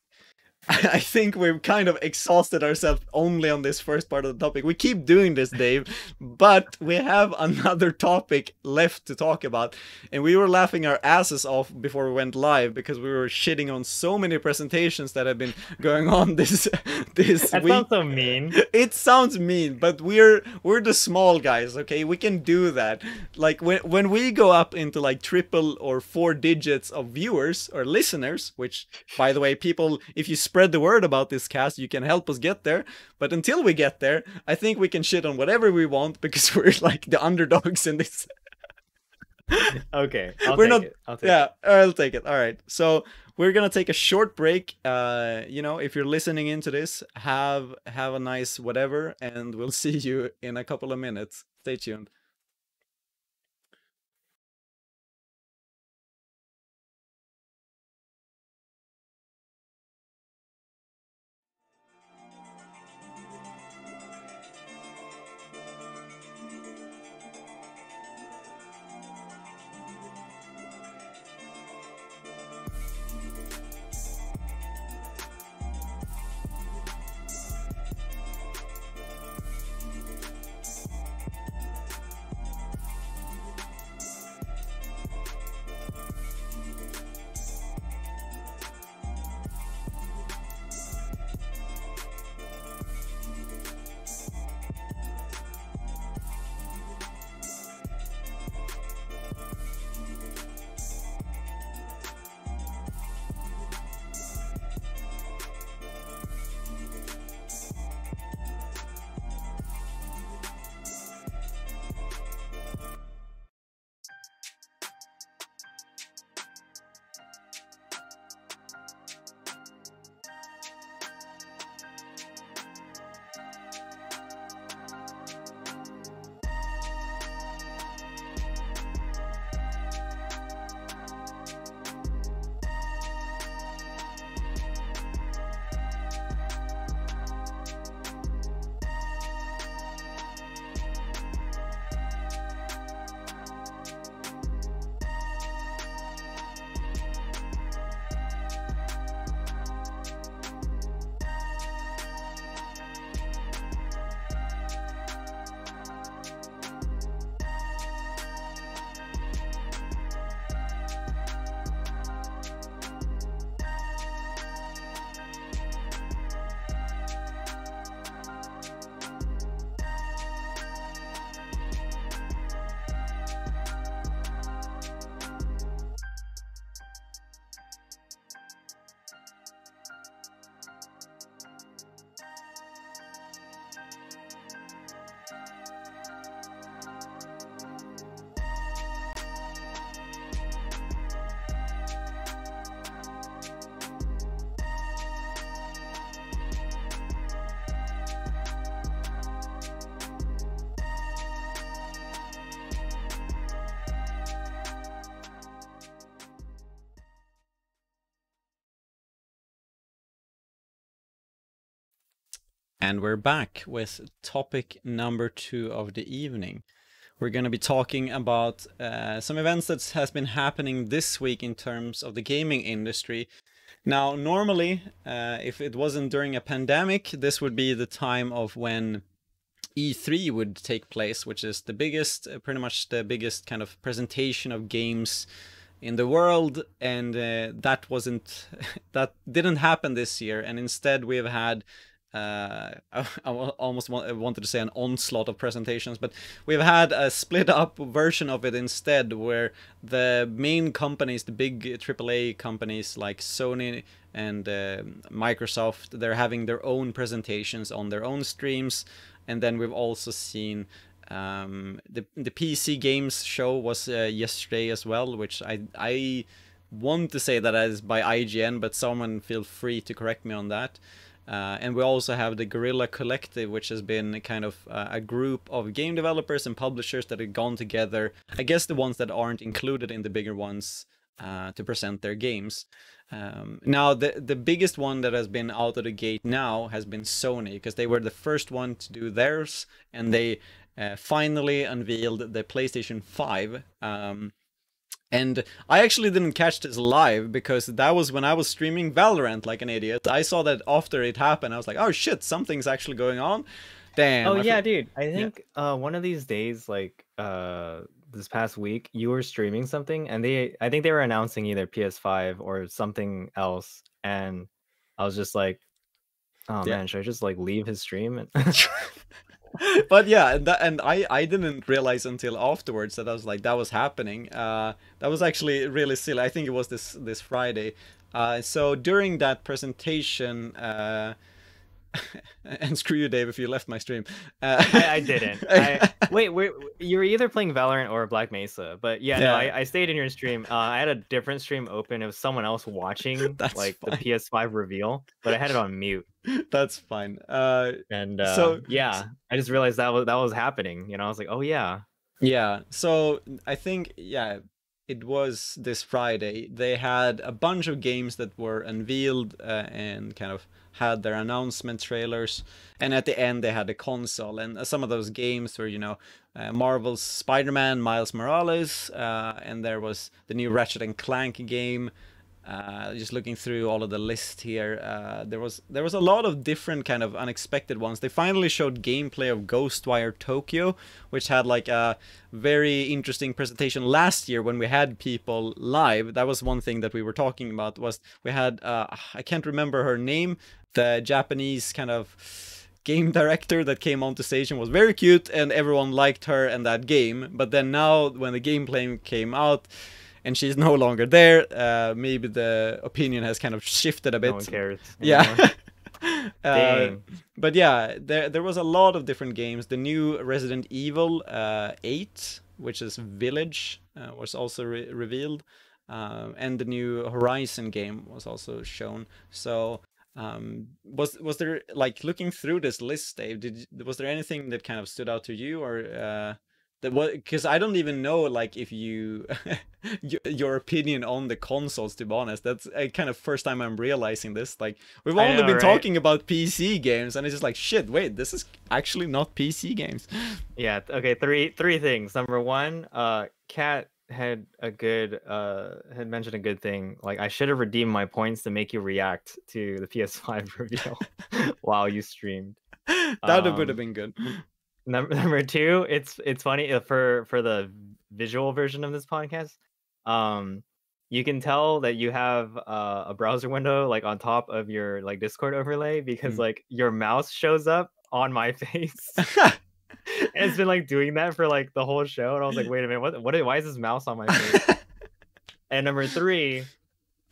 we've kind of exhausted ourselves only on this first part of the topic. We keep doing this, Dave, but we have another topic left to talk about. And we were laughing our asses off before we went live because we were shitting on so many presentations that have been going on this that week. Sounds so mean. It sounds mean, but we're the small guys, okay? We can do that. Like when we go up into like triple or 4 digits of viewers or listeners, which, by the way, people, if you spread the word about this cast, you can help us get there. But until we get there, I think we can shit on whatever we want because we're like the underdogs in this. Okay, I'll take it. I'll take it. All right, so we're gonna take a short break. You know, if you're listening into this, have a nice whatever, and we'll see you in a couple of minutes. Stay tuned. And we're back with topic number 2 of the evening. We're going to be talking about some events that has been happening this week in terms of the gaming industry. Now, normally, if it wasn't during a pandemic, this would be the time of when E3 would take place, which is the biggest, pretty much the biggest kind of presentation of games in the world, and that wasn't that didn't happen this year, and instead we've had I almost wanted to say an onslaught of presentations, but we've had a split up version of it instead, where the main companies, the big AAA companies like Sony and Microsoft, they're having their own presentations on their own streams, and then we've also seen the PC games show was yesterday as well, which I want to say that is by IGN, but someone feel free to correct me on that. And we also have the Guerrilla Collective, which has been kind of a group of game developers and publishers that have gone together, I guess the ones that aren't included in the bigger ones, to present their games. Now, the biggest one that has been out of the gate now has been Sony, because they were the first one to do theirs, and they finally unveiled the PlayStation 5. And I actually didn't catch this live, because that was when I was streaming Valorant like an idiot. I saw that after it happened. I was like, oh shit, something's actually going on. Damn. Oh yeah, dude. I think one of these days, like this past week, you were streaming something, and I think they were announcing either PS5 or something else, and I was just like, oh man, should I just like leave his stream? But yeah, and I didn't realize until afterwards that I was like, that was happening. That was actually really silly. I think it was this Friday. So during that presentation, and screw you, Dave, if you left my stream. I didn't. Wait, you were either playing Valorant or Black Mesa, but yeah. No, I stayed in your stream. I had a different stream open. It was someone else watching like the PS5 reveal, but I had it on mute. That's fine. And so yeah, I just realized that was happening. You know, I was like, oh yeah. Yeah. So I think it was this Friday. They had a bunch of games that were unveiled and kind of had their announcement trailers, and at the end they had the console, and some of those games were, you know, Marvel's Spider-Man Miles Morales, and there was the new Ratchet and Clank game. Just looking through all of the list here, there was a lot of different kind of unexpected ones. They finally showed gameplay of Ghostwire Tokyo, which had like a very interesting presentation last year when we had people live. That was one thing that we were talking about, was we had I can't remember her name, the Japanese kind of game director that came onto stage and was very cute, and everyone liked her and that game. But then now when the gameplay came out and she's no longer there, maybe the opinion has kind of shifted a bit. No one cares anymore. Yeah. But yeah, there was a lot of different games. The new Resident Evil 8, which is Village, was also revealed, and the new Horizon game was also shown. So was there, like, looking through this list, Dave, was there anything that kind of stood out to you, or because I don't even know, like, if you your opinion on the consoles, to be honest. That's kind of first time I'm realizing this. Like, we've only been talking about PC games, and it's just like, shit, wait, this is actually not PC games. Yeah, okay, three things. Number one, Kat had mentioned a good thing. Like, I should have redeemed my points to make you react to the PS5 reveal while you streamed. That would have been good. Number two, it's funny for the visual version of this podcast. You can tell that you have a browser window like on top of your like Discord overlay, because like your mouse shows up on my face. And it's been like doing that for like the whole show, and I was like, wait a minute, why is this mouse on my face? And number three,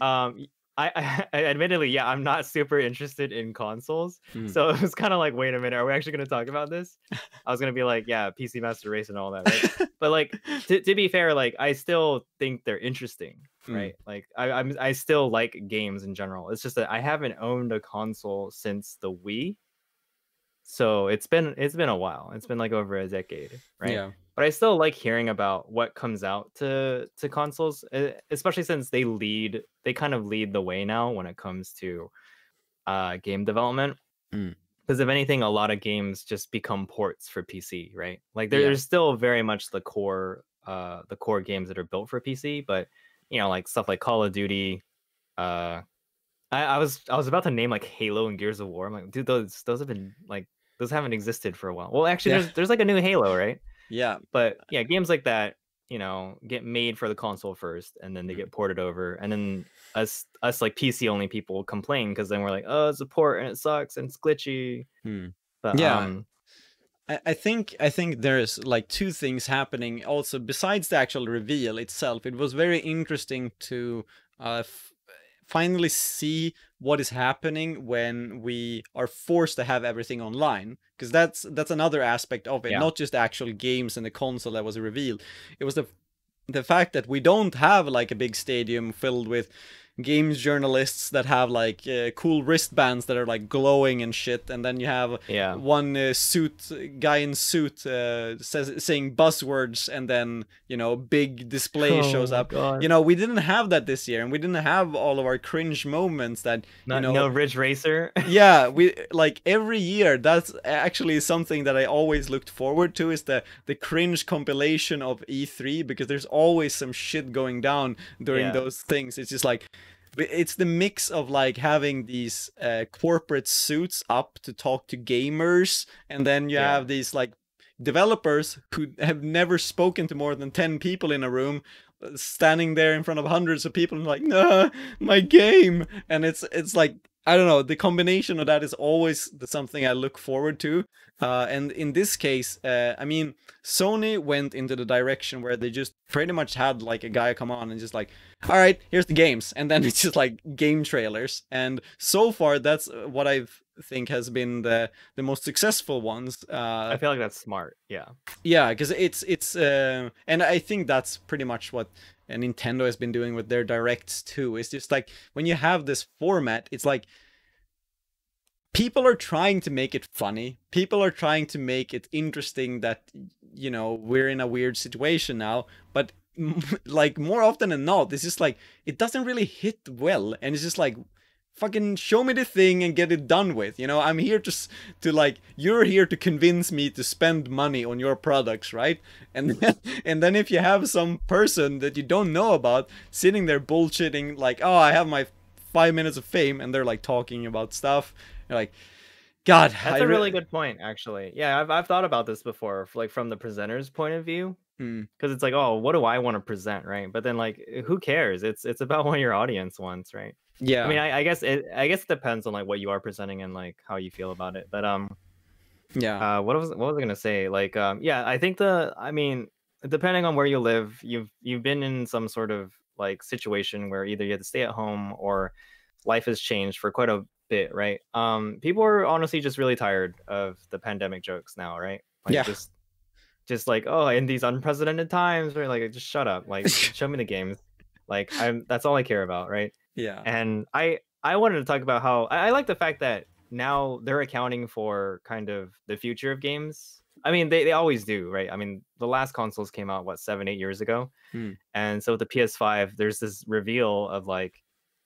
I admittedly, yeah, I'm not super interested in consoles. So it was kind of like, wait a minute, are we actually going to talk about this? I was going to be like, yeah, PC Master Race and all that, right? But like, to be fair, like, I still think they're interesting, right? Like, I still like games in general. It's just that I haven't owned a console since the Wii. So it's been a while. It's been like over a decade, right? Yeah. But I still like hearing about what comes out to consoles, especially since they kind of lead the way now when it comes to game development. Because if anything, a lot of games just become ports for PC, right? Like there's still very much the core games that are built for PC, but you know, like stuff like Call of Duty, I was about to name like Halo and Gears of War. I'm like, dude, those have been like those haven't existed for a while. Well, actually, Yeah. there's like a new Halo, right? Yeah. But yeah, games like that, you know, get made for the console first, and then they get ported over, and then us like PC only people complain because then we're like, oh, it's a port and it sucks and it's glitchy. But Yeah. I think there's like two things happening also besides the actual reveal itself. It was very interesting to finally see what is happening when we are forced to have everything online, because that's another aspect of it. yeah, Not just the actual games and the console that was revealed. It was the fact that we don't have like a big stadium filled with games journalists that have like cool wristbands that are like glowing and shit, and then you have yeah. one guy in suit saying buzzwords, and then big display shows Oh my up. god. We didn't have that this year, and we didn't have all of our cringe moments that No Ridge Racer. yeah, we like every year. That's actually something that I always looked forward to, is the cringe compilation of E3, because there's always some shit going down during Yeah. those things. It's just like it's the mix of like having these corporate suits up to talk to gamers, and then you have these like developers who have never spoken to more than 10 people in a room, standing there in front of hundreds of people and like, nah, my game. And it's like, I don't know, the combination of that is always something I look forward to. And in this case, I mean, Sony went into the direction where they just pretty much had like a guy come on and just like, all right, here's the games, and then it's just like game trailers. And so far, that's what I think has been the most successful ones. I feel like that's smart. Yeah. Yeah, because it's and I think that's pretty much what Nintendo has been doing with their directs too. It's just like when you have this format, it's like people are trying to make it funny. People are trying to make it interesting that we're in a weird situation now, but like more often than not, it's just like it doesn't really hit well, and it's just like fucking show me the thing and get it done with. I'm here to like, you're here to convince me to spend money on your products, right? And then, and then if you have some person that you don't know about sitting there bullshitting like, oh, I have my 5 minutes of fame, and they're like talking about stuff, you're like, God, That's a really good point, actually. Yeah, I've thought about this before, like from the presenter's point of view, because it's like, oh, what do I want to present, right? But then like, who cares? It's about what your audience wants, right? Yeah. I mean, I guess it depends on like what you are presenting and like how you feel about it. But yeah. what was I gonna say? Like yeah, I think I mean, depending on where you live, you've been in some sort of like situation where either you have to stay at home or life has changed for quite a bit, right? People are honestly just really tired of the pandemic jokes now, right? Like Yeah. just like, oh, in these unprecedented times, right? Like, just shut up, like show me the games. Like, that's all I care about, right? Yeah. And I wanted to talk about how I like the fact that now they're accounting for kind of the future of games. I mean, they always do, right? I mean, the last consoles came out, what, 7-8 years ago? And so with the PS5, there's this reveal of like,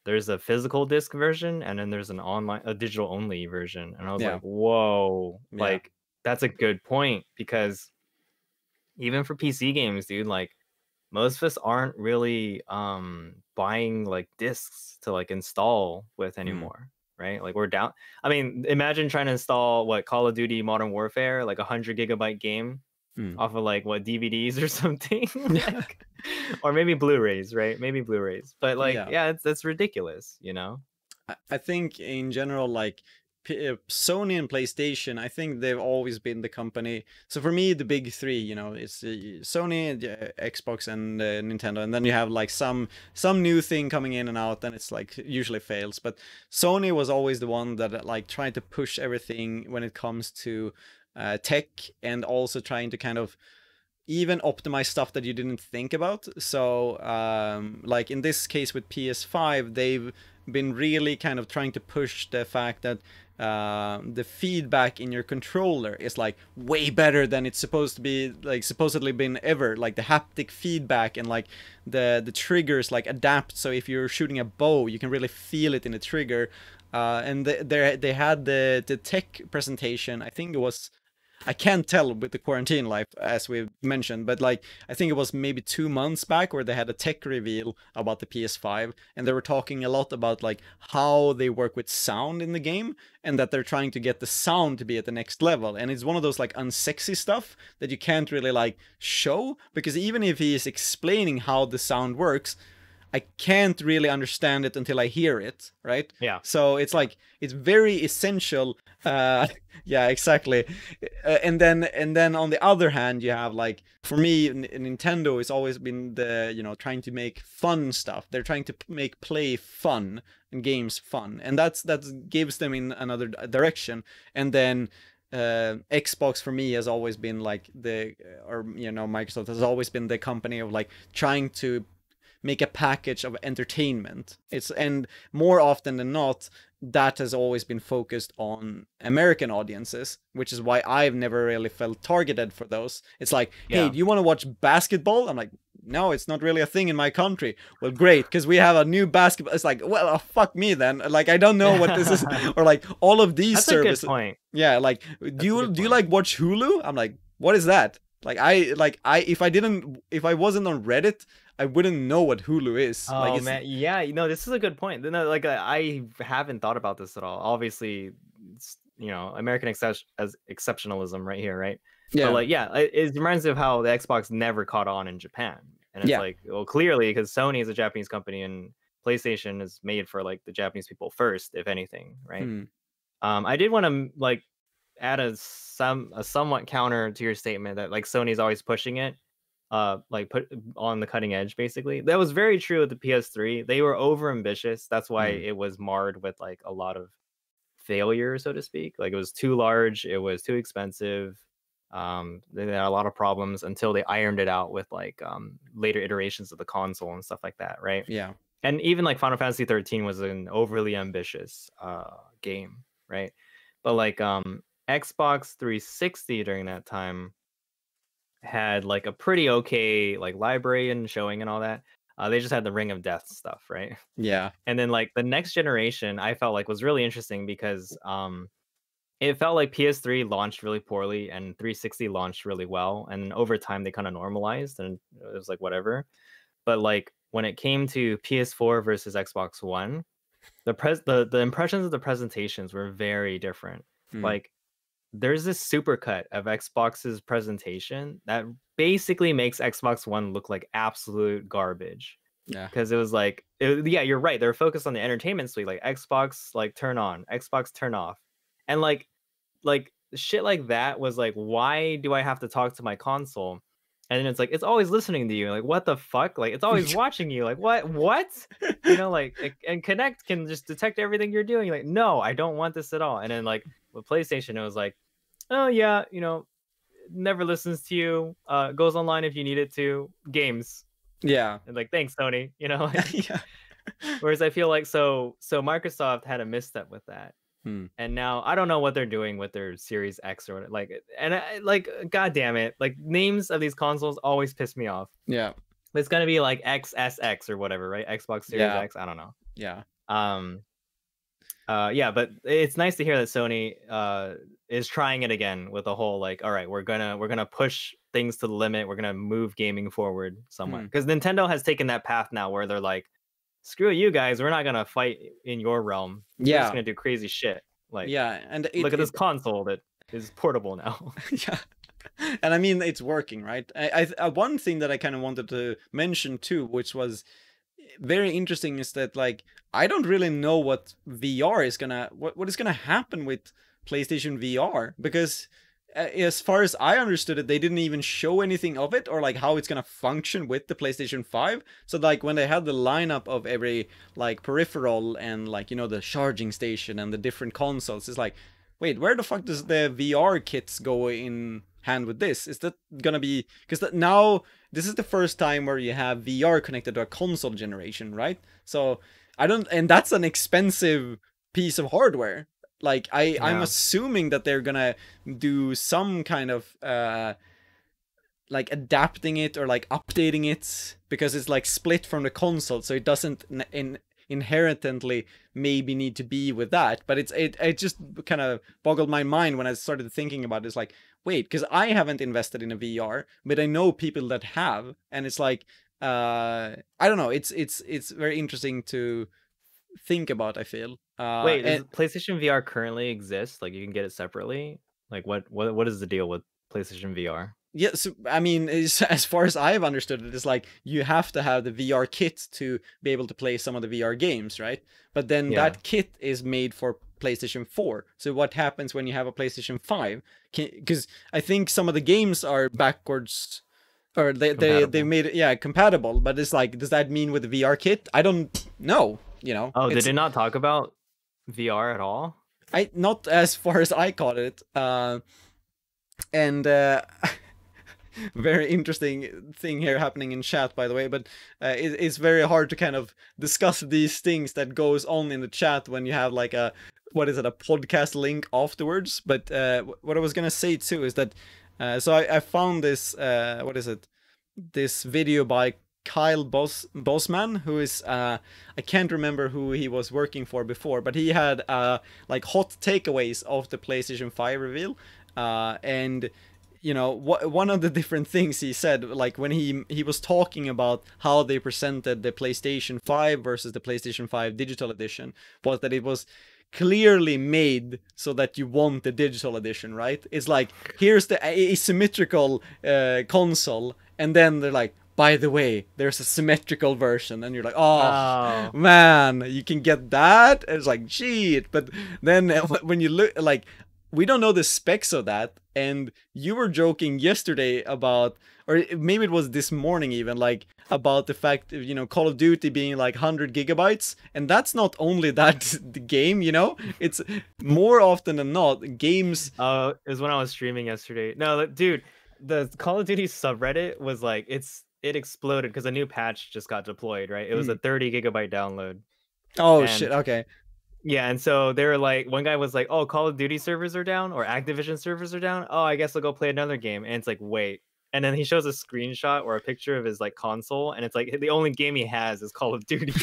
there's a physical disc version, and then there's a digital only version. And I was like, whoa, like, that's a good point, because even for PC games, dude, like, most of us aren't really buying like discs to like install with anymore, right? Like, we're down. I mean, imagine trying to install what, Call of Duty Modern Warfare, like 100 GB game off of like what, DVDs or something. Like, or maybe Blu-rays, right? Maybe Blu-rays. But like, yeah, that's ridiculous, I think in general, like Sony and PlayStation, I think they've always been the company. So for me, the big three, it's Sony, Xbox, and Nintendo, and then you have like some new thing coming in and out, and it's like usually fails. But Sony was always the one that like tried to push everything when it comes to tech, and also trying to kind of even optimize stuff that you didn't think about. So like in this case with PS5, they've been really kind of trying to push the fact that the feedback in your controller is like way better than it's supposed to be, like supposedly been ever. Like the haptic feedback, and like the triggers like adapt, so if you're shooting a bow, you can really feel it in the trigger. And they had the tech presentation, I think it was I can't tell with the quarantine life, as we've mentioned, but like, I think it was maybe 2 months back where they had a tech reveal about the PS5, and they were talking a lot about like how they work with sound in the game, and that they're trying to get the sound to be at the next level. And it's one of those like unsexy stuff that you can't really like show, because even if he is explaining how the sound works, I can't really understand it until I hear it, right? Yeah. So it's like, it's very essential. Yeah, exactly. And then on the other hand, you have like, for me, Nintendo has always been the, you know, trying to make fun stuff. They're trying to make play fun and games fun, and that gives them in another direction. And then Xbox for me has always been like or you know, Microsoft has always been the company of like trying to make a package of entertainment. And more often than not, that has always been focused on American audiences, which is why I've never really felt targeted for those. It's like, hey, do you want to watch basketball? I'm like, no, it's not really a thing in my country. Well, great, because we have a new basketball. It's like, well, fuck me then. Like, I don't know what this is. Or like all of these services. That's a good point. Yeah, like, do you like watch Hulu? I'm like, what is that? Like, if I wasn't on Reddit, I wouldn't know what Hulu is. Oh like, man, yeah, you know, this is a good point. No, like I haven't thought about this at all. Obviously, you know, American exceptionalism right here, right? Yeah. But like, yeah, it reminds me of how the Xbox never caught on in Japan, and it's like, well, clearly because Sony is a Japanese company and PlayStation is made for like the Japanese people first, if anything, right? I did want to like add a somewhat counter to your statement that like Sony's always pushing it. Like put on the cutting edge, basically. That was very true with the PS3. They were over ambitious. That's why it was marred with like a lot of failure, so to speak. Like it was too large, it was too expensive. They had a lot of problems until they ironed it out with like later iterations of the console and stuff like that, right? Yeah. And even like Final Fantasy 13 was an overly ambitious game, right? But like Xbox 360 during that time had like a pretty okay like library and showing and all that. They just had the Ring of Death stuff, right? Yeah. And then like the next generation, I felt like was really interesting because it felt like PS3 launched really poorly and 360 launched really well, and over time they kind of normalized and it was like whatever. But like when it came to PS4 versus Xbox One, the impressions of the presentations were very different. Like there's this supercut of Xbox's presentation that basically makes Xbox One look like absolute garbage. Yeah. Because it was like, yeah, you're right. They're focused on the entertainment suite, like Xbox, like turn on, Xbox turn off. And like shit like that was like, why do I have to talk to my console? And then it's like, it's always listening to you. Like, what the fuck? Like, it's always watching you. Like, what? You know, like, and Kinect can just detect everything you're doing. Like, no, I don't want this at all. And then like with PlayStation, it was like, oh yeah, you know, never listens to you, goes online if you need it to, games. Yeah. And like, thanks, Sony, you know? Like, yeah. Whereas I feel like so Microsoft had a misstep with that. And now I don't know what they're doing with their Series X or whatever. Like, and like, god damn it, like names of these consoles always piss me off. Yeah. It's gonna be like XSX or whatever, right? Xbox Series X. I don't know. Yeah. Yeah, but it's nice to hear that Sony is trying it again with the whole like, all right, we're gonna push things to the limit. We're gonna move gaming forward somewhat, because Nintendo has taken that path now where they're like, screw you guys, we're not gonna fight in your realm. We're just gonna do crazy shit. Like, yeah, and look at this console that is portable now. Yeah. And I mean, it's working, right? I one thing that I kind of wanted to mention too, which was very interesting, is that like I don't really know what VR is gonna what is gonna happen with PlayStation VR, because as far as I understood it, they didn't even show anything of it or like how it's gonna function with the PlayStation 5. So like when they had the lineup of every like peripheral and like, you know, the charging station and the different consoles, it's like, wait, where the fuck does the VR kits go in hand with this? Is that gonna be, because now this is the first time where you have VR connected to a console generation, right? So I don't, and that's an expensive piece of hardware. Like I'm assuming that they're gonna do some kind of like adapting it or like updating it, because it's like split from the console, so it doesn't inherently maybe need to be with that. But it just kind of boggled my mind when I started thinking about it. It's like, wait, because I haven't invested in a VR, but I know people that have, and it's like, I don't know, it's very interesting to think about, I feel. Wait, does And PlayStation VR currently exist? Like you can get it separately? Like what is the deal with PlayStation VR? yeah, so, I mean, as far as I've understood it, it's like you have to have the VR kit to be able to play some of the VR games, right? But then Yeah. that kit is made for PlayStation 4. So what happens when you have a PlayStation 5? Because I think some of the games are backwards, or they Compatible. made it, yeah, compatible. But it's like, does that mean with the VR kit? I don't know. You know, Oh, did it's it not talk about VR at all? not as far as I caught it. And very interesting thing here happening in chat, by the way, but it's very hard to kind of discuss these things that goes on in the chat when you have like a, what is it, a podcast link afterwards. But what I was gonna say too is that so I found this what is it, this video by Kyle Bosman, who is I can't remember who he was working for before, but he had like hot takeaways of the PlayStation 5 reveal, and you know, one of the different things he said, like when he was talking about how they presented the PlayStation 5 versus the PlayStation 5 digital edition, was that it was clearly made so that you want the digital edition, right? It's like, here's the asymmetrical console, and then they're like, by the way, there's a symmetrical version, and you're like, oh man, you can get that. And it's like, shit. But then when you look, like, we don't know the specs of that, and you were joking yesterday about, or maybe it was this morning even, like about the fact of, you know, Call of Duty being like 100 gigabytes, and that's not only that the game, you know, it's more often than not games. It was when I was streaming yesterday. No, dude, the Call of Duty subreddit was like, it exploded because a new patch just got deployed, right? It was a 30 gigabyte download. Oh And shit, okay. yeah, and so they were like, one guy was like, oh, Call of Duty servers are down, or Activision servers are down. Oh, I guess I'll go play another game. And it's like, wait. And then he shows a screenshot or a picture of his like console, and it's like the only game he has is Call of Duty.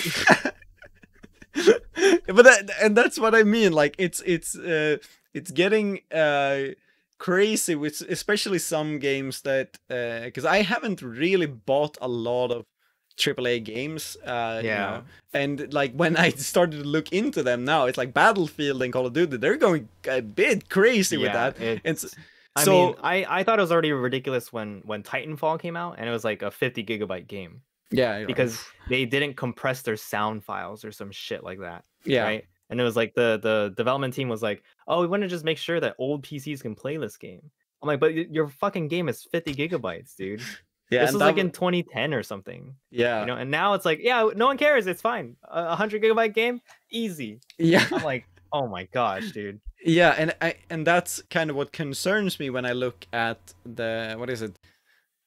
But and that's what I mean, like it's getting crazy with especially some games that because I haven't really bought a lot of AAA games, Yeah. you know, and like when I started to look into them now, it's like Battlefield and Call of Duty, they're going a bit crazy with that. And so, I mean, I thought it was already ridiculous when Titanfall came out, and it was like a 50 gigabyte game. Yeah, because they didn't compress their sound files or some shit like that. Yeah. Right. And it was like the development team was like, oh, we want to just make sure that old PCs can play this game. I'm like, but your fucking game is 50 gigabytes, dude. Yeah, this was like in 2010 or something. Yeah. You know, and now it's like, yeah, no one cares. It's fine. A 100 gigabyte game, easy. Yeah. I'm like, oh my gosh, dude. Yeah, and that's kind of what concerns me when I look at the, what is it,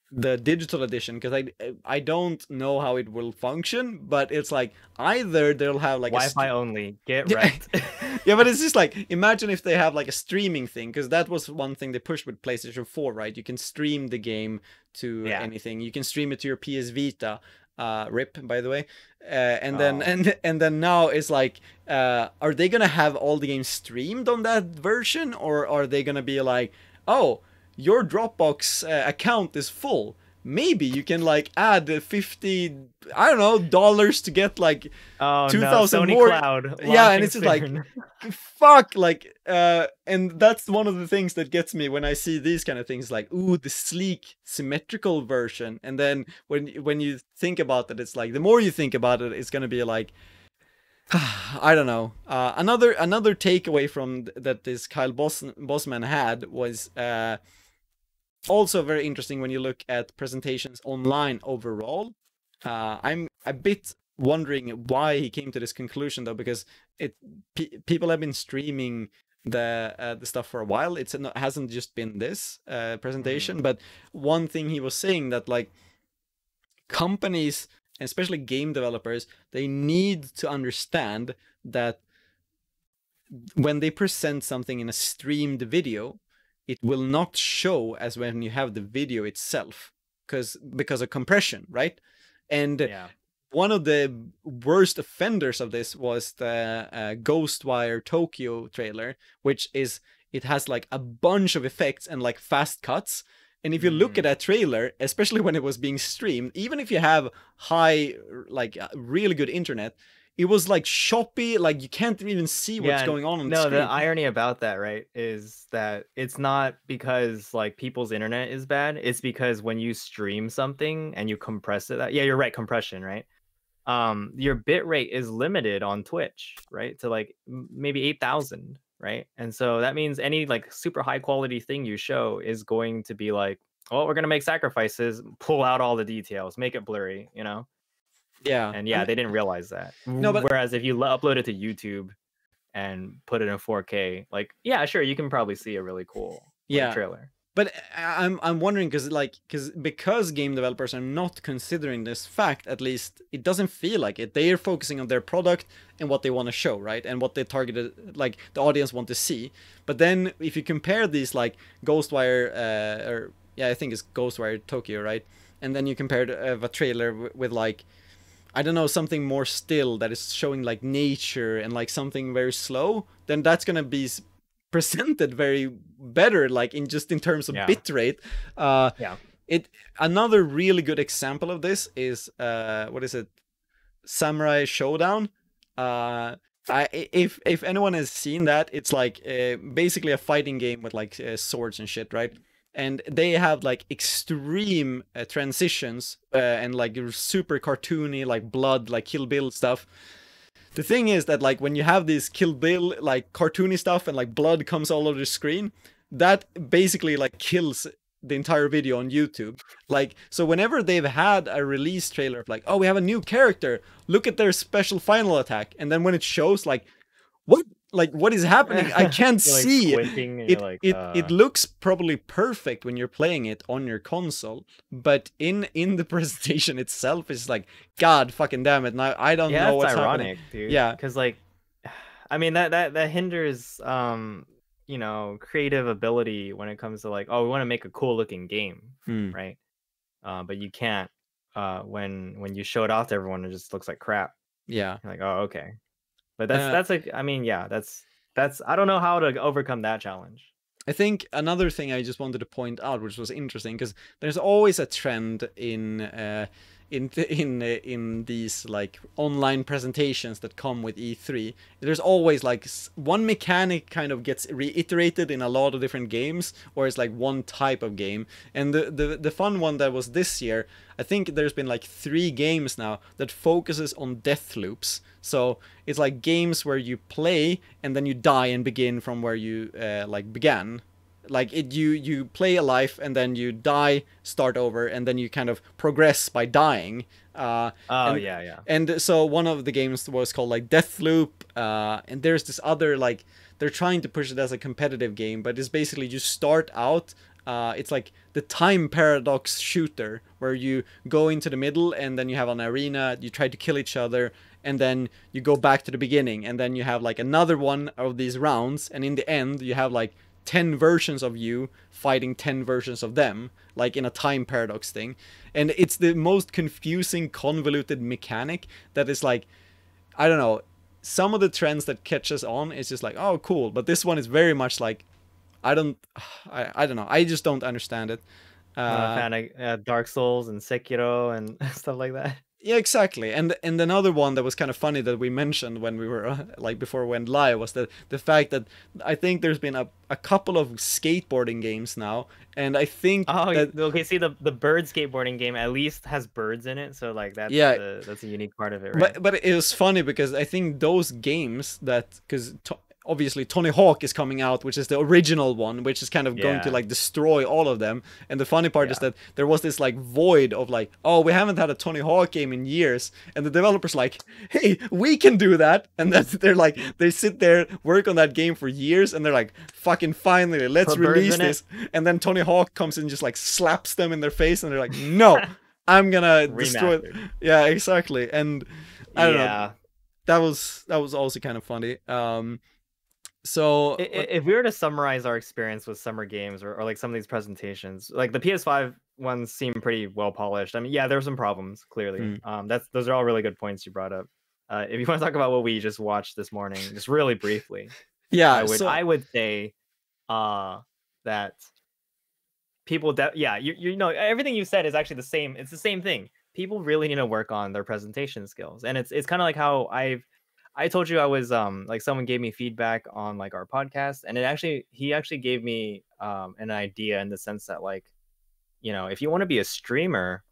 the digital edition, because I don't know how it will function, but it's like either they'll have like Wi-Fi only, get right. Yeah, but it's just like, imagine if they have like a streaming thing, because that was one thing they pushed with PlayStation 4, right? You can stream the game to anything. You can stream it to your PS Vita, rip, by the way, and then now it's like, are they gonna have all the games streamed on that version, or are they gonna be like, oh, your Dropbox account is full, maybe you can like add $50, I don't know, dollars to get like 2,000 more. Cloud, yeah, and it's just like, fuck, like, and that's one of the things that gets me when I see these kind of things, like, ooh, the sleek symmetrical version, and then when you think about it, it's like, the more you think about it, it's gonna be like, I don't know. Another takeaway from that this Kyle Bosman had was also very interesting when you look at presentations online overall. I'm a bit wondering why he came to this conclusion, though, because people have been streaming the stuff for a while. It hasn't just been this presentation, but one thing he was saying that, like, companies, especially game developers, they need to understand that when they present something in a streamed video, it will not show as when you have the video itself, because of compression, right? And one of the worst offenders of this was the Ghostwire Tokyo trailer, which is, it has like a bunch of effects and like fast cuts. And if you look at that trailer, especially when it was being streamed, even if you have high, like really good internet, it was like choppy, like you can't even see what's going on the screen. No, the irony about that, right, is that it's not because like people's internet is bad. It's because when you stream something and you compress it, yeah, you're right, compression, right? Your bit rate is limited on Twitch, right, to like maybe 8,000, right? And so that means any like super high quality thing you show is going to be like, oh, we're gonna make sacrifices, pull out all the details, make it blurry, you know? Yeah. And yeah, they didn't realize that. No, but whereas if you upload it to YouTube and put it in 4K, like, yeah, sure, you can probably see a really cool trailer. But I'm wondering, because game developers are not considering this fact, at least it doesn't feel like it. They are focusing on their product and what they want to show, right? And what they targeted, like the audience want to see. But then if you compare these like Ghostwire, or yeah, I think it's Ghostwire Tokyo, right? And then you compare the trailer with like, I don't know, something more still that is showing like nature and like something very slow, then that's gonna be presented very better, like in terms of bitrate. Another really good example of this is what is it, Samurai Showdown. If anyone has seen that, it's like basically a fighting game with like swords and shit, right? And they have like extreme transitions and like super cartoony, like blood, like Kill Bill stuff. The thing is that like when you have this Kill Bill like cartoony stuff and like blood comes all over the screen, that basically like kills the entire video on YouTube. Like, so whenever they've had a release trailer of like, oh, we have a new character, look at their special final attack, and then when it shows like, what is happening? I can't see. It looks probably perfect when you're playing it on your console, but in the presentation itself, it's like, God fucking damn it! Now I don't know what's ironic, happening. Dude. Yeah, because like, I mean that hinders you know, creative ability when it comes to like, oh, we want to make a cool looking game, right? But you can't when you show it off to everyone, it just looks like crap. Yeah, you're like, oh, okay. But that's like, I mean, yeah, that's I don't know how to overcome that challenge. I think another thing I just wanted to point out, which was interesting, because there's always a trend in these like online presentations that come with E3. There's always like one mechanic kind of gets reiterated in a lot of different games, or it's like one type of game. And the fun one that was this year, I think there's been like 3 games now that focuses on death loops. So it's like games where you play and then you die and begin from where you like began. Like you play a life and then you die, start over, and then you kind of progress by dying. And so one of the games was called like Deathloop, and there's this other, like, they're trying to push it as a competitive game, but it's basically you start out. It's like the time paradox shooter, where you go into the middle and then you have an arena, you try to kill each other, and then you go back to the beginning, and then you have like another one of these rounds, and in the end you have like 10 versions of you fighting 10 versions of them, like in a time paradox thing. And it's the most confusing, convoluted mechanic that is like, I don't know, some of the trends that catches on is just like, oh cool, but this one is very much like, I don't know, I just don't understand it. Fan of Dark Souls and Sekiro and stuff like that. Yeah, exactly. And another one that was kind of funny that we mentioned when we were like before we went live was the fact that I think there's been a couple of skateboarding games now, and I think okay, see the bird skateboarding game at least has birds in it, so like that's that's a unique part of it, right? But it was funny because I think those games that, because obviously Tony Hawk is coming out, which is the original one, which is kind of going to like destroy all of them. And the funny part is that there was this like void of like, oh, we haven't had a Tony Hawk game in years, and the developers like, hey, we can do that. And they're like, they sit there, work on that game for years, and they're like, fucking finally, let's release this. And then Tony Hawk comes and just like slaps them in their face, and they're like, no, I'm gonna destroy it. Yeah, exactly. And I don't know, that was also kind of funny. So if we were to summarize our experience with summer games or like some of these presentations, like the PS5 ones seem pretty well polished. I mean, yeah, there were some problems clearly. Those are all really good points you brought up. If you want to talk about what we just watched this morning, just really briefly, yeah, I would say that people you know, everything you said is actually the same. It's the same thing. People really need to work on their presentation skills, and it's kind of like how I told you I was like someone gave me feedback on like our podcast, and he actually gave me an idea in the sense that, like, you know, if you want to be a streamer,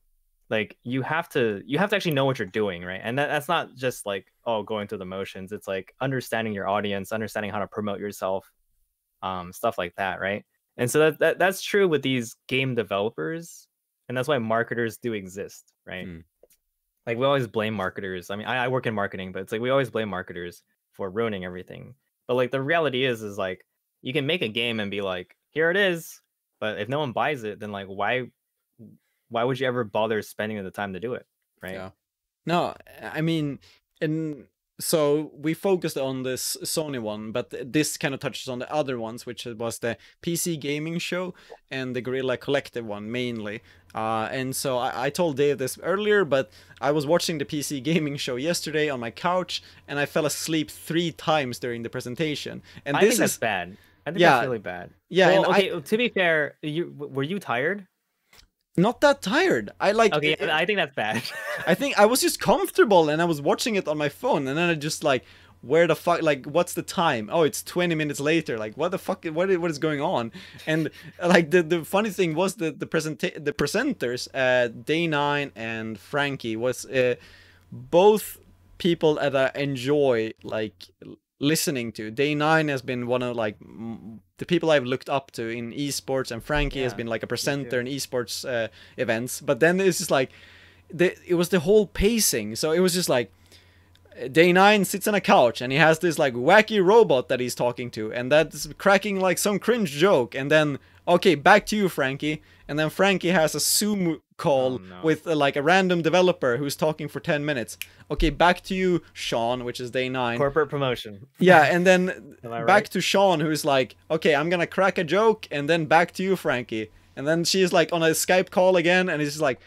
like you have to actually know what you're doing, right? And that's not just like, oh, going through the motions. It's like understanding your audience, understanding how to promote yourself, stuff like that, right? And so that's true with these game developers, and that's why marketers do exist, right? Like, we always blame marketers. I mean, I work in marketing, but it's like we always blame marketers for ruining everything. But like the reality is like you can make a game and be like, here it is. But if no one buys it, then like why would you ever bother spending the time to do it, right? Yeah. No, I mean, and so we focused on this Sony one, but this kind of touches on the other ones, which was the PC gaming show and the Guerrilla Collective one mainly. And so I told Dave this earlier, but I was watching the PC gaming show yesterday on my couch, and I fell asleep 3 times during the presentation. And I think that's bad. I think that's really bad. Yeah. Well, okay, to be fair, were you tired? Not that tired. Okay, I think that's bad. I think I was just comfortable, and I was watching it on my phone, and then I just like, where the fuck, like, what's the time? Oh, it's 20 minutes later. Like, what the fuck, what is going on? And like the funny thing was the presenters, Day9 and Frankie, was both people that I enjoy like listening to. Day9 has been one of like the people I've looked up to in esports, and Frankie has been like a presenter in esports events. But then it's just like it was the whole pacing. So it was just like Day9 sits on a couch and he has this like wacky robot that he's talking to, and that's cracking like some cringe joke, and then okay, back to you, Frankie. And then Frankie has a Zoom call with like a random developer who's talking for 10 minutes. Okay, back to you, Sean, which is Day9. Corporate promotion. Yeah, and then back to Sean, who's like, okay, I'm gonna crack a joke, and then back to you, Frankie. And then she's like on a Skype call again, and he's just like,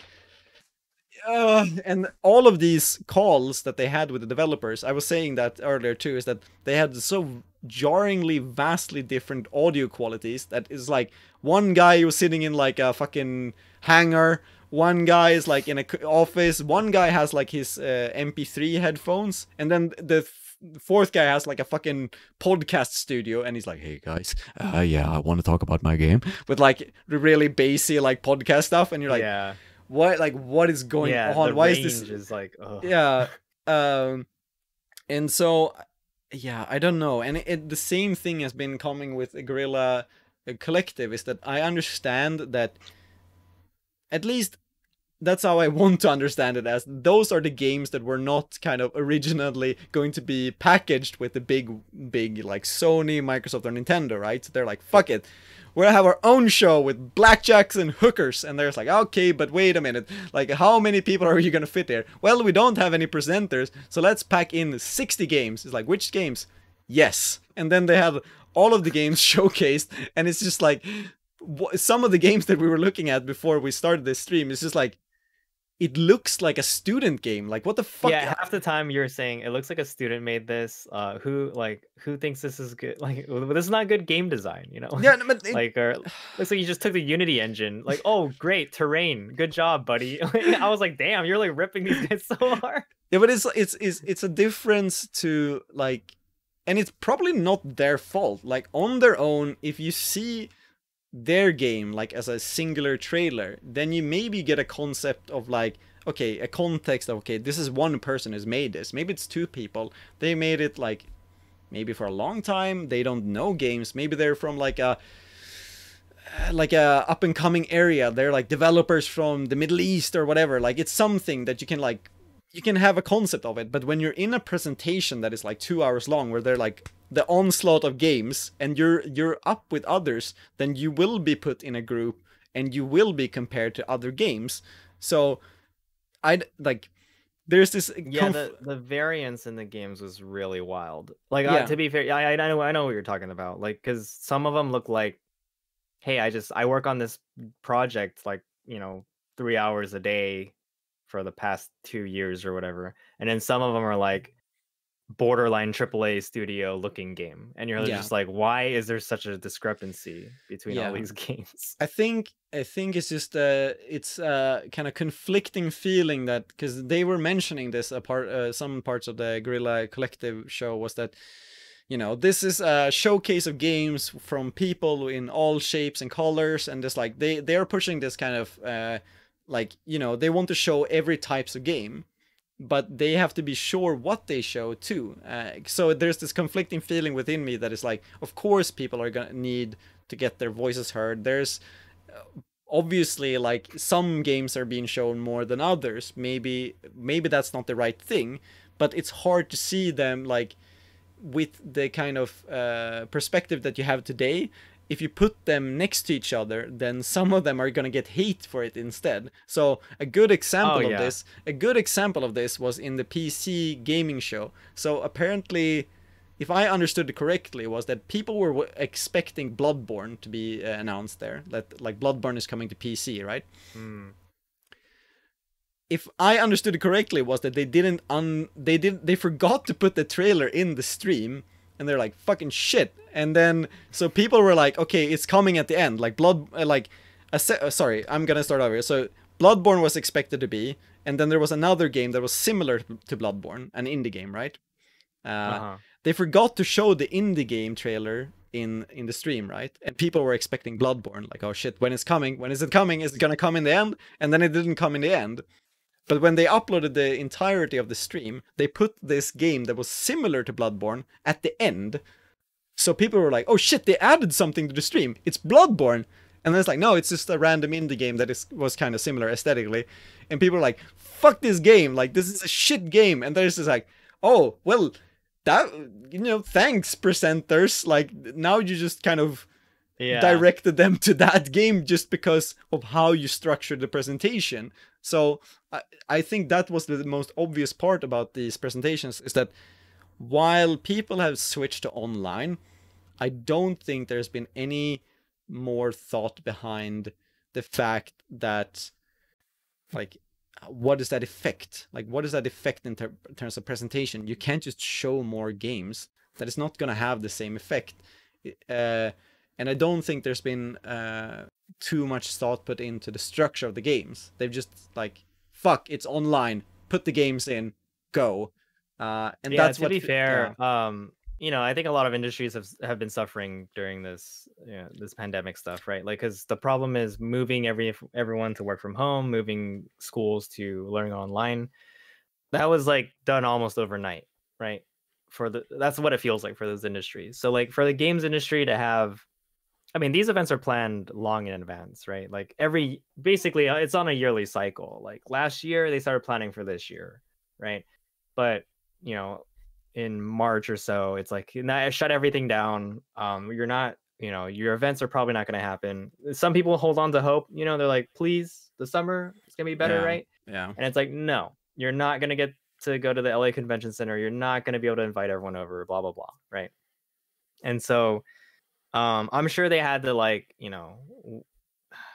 and all of these calls that they had with the developers, I was saying that earlier too, is that they had so jarringly, vastly different audio qualities that is like one guy was sitting in like a fucking hangar, one guy is like in a office, one guy has like his MP3 headphones, and then the fourth guy has like a fucking podcast studio, and he's like, hey guys, yeah, I want to talk about my game, with like really bassy like podcast stuff, and you're like, yeah, what is going on? Why is this? Is like, yeah, and so yeah, I don't know. And the same thing has been coming with a Guerrilla Collective, is that I understand that, at least that's how I want to understand it, as those are the games that were not kind of originally going to be packaged with the big like Sony, Microsoft, or Nintendo, right? So they're like, fuck it, we'll have our own show with blackjacks and hookers. And there's like, okay, but wait a minute, like how many people are you gonna fit there? Well, we don't have any presenters, so let's pack in 60 games. It's like, which games? Yes. And then they have all of the games showcased, and it's just like, some of the games that we were looking at before we started this stream, is just like, it looks like a student game. Like, what the fuck? Yeah, half the time you're saying it looks like a student made this. Who thinks this is good? Like, this is not good game design, you know? Yeah, but like, or looks like you just took the Unity engine. Like, oh, great terrain, good job, buddy. I was like, damn, you're like ripping these guys so hard. Yeah, but it's a difference to like, and it's probably not their fault. Like, on their own, if you see their game like as a singular trailer, then you maybe get a concept of like, okay, a context of, okay, this is one person who's made this, maybe it's 2 people, they made it like maybe for a long time, they don't know games, maybe they're from like a up and coming area, they're like developers from the Middle East or whatever. Like, it's something that you can have a concept of it. But when you're in a presentation that is like 2 hours long, where they're like the onslaught of games, and you're up with others, then you will be put in a group and you will be compared to other games. So I'd like, there's this yeah, the variance in the games was really wild. Like Yeah. to be fair, I know what you're talking about. Like, because some of them look like, hey, I work on this project like 3 hours a day for the past 2 years or whatever, and then some of them are like borderline AAA studio looking game, and you're Yeah. just like, why is there such a discrepancy between all Yeah. these games? I think it's just it's kind of conflicting feeling that, because they were mentioning this apart, some parts of the Guerrilla Collective show was that, you know, this is a showcase of games from people in all shapes and colors, and just like they are pushing this kind of like, you know, they want to show every types of game, but they have to be sure what they show too. So there's this conflicting feeling within me that is like, of course people are gonna need to get their voices heard. There's obviously like some games are being shown more than others. Maybe that's not the right thing, but it's hard to see them like with the kind of perspective that you have today. If you put them next to each other, then some of them are gonna get hate for it instead. So a good example of this was in the PC gaming show. So apparently, if I understood it correctly, was that people were expecting Bloodborne to be announced there. That like Bloodborne is coming to PC, right? If I understood it correctly, was that they forgot to put the trailer in the stream, and they're like, fucking shit. And then so people were like, okay, it's coming at the end, like sorry, I'm gonna start over. So Bloodborne was expected to be, and then there was another game that was similar to Bloodborne, an indie game, right? They forgot to show the indie game trailer in the stream, right? And people were expecting Bloodborne, like, oh shit, when is it coming? Is it gonna come in the end? And then it didn't come in the end. But when they uploaded the entirety of the stream, they put this game that was similar to Bloodborne at the end. So people were like, oh shit, they added something to the stream. It's Bloodborne. And then it's like, no, it's just a random indie game that was kind of similar aesthetically. And people were like, fuck this game. Like, this is a shit game. And there's just like, oh, well, that, you know, thanks, presenters. Like, now you just kind of directed them to that game just because of how you structured the presentation. So I think that was the most obvious part about these presentations, is that while people have switched to online, I don't think there's been any more thought behind the fact that, like, what is that effect? Like, what is that effect in terms of presentation? You can't just show more games. That is not going to have the same effect. And I don't think there's been too much thought put into the structure of the games. They've just like, fuck, it's online, put the games in, go. And that's to be fair, you know, I think a lot of industries have been suffering during this this pandemic stuff, right? Like, because the problem is moving everyone to work from home, moving schools to learning online. That was like done almost overnight, right? That's what it feels like for those industries. So like for the games industry to have, I mean, these events are planned long in advance, right? Like basically it's on a yearly cycle. Like last year they started planning for this year, right? But you know, in March or so, it's like, shut everything down. You're not, you know, your events are probably not going to happen. Some people hold on to hope, you know, they're like, please, the summer it's gonna be better, right? Yeah. And it's like, no, you're not gonna get to go to the LA Convention Center. You're not gonna be able to invite everyone over, blah blah blah, right? And so I'm sure they had to, like, you know,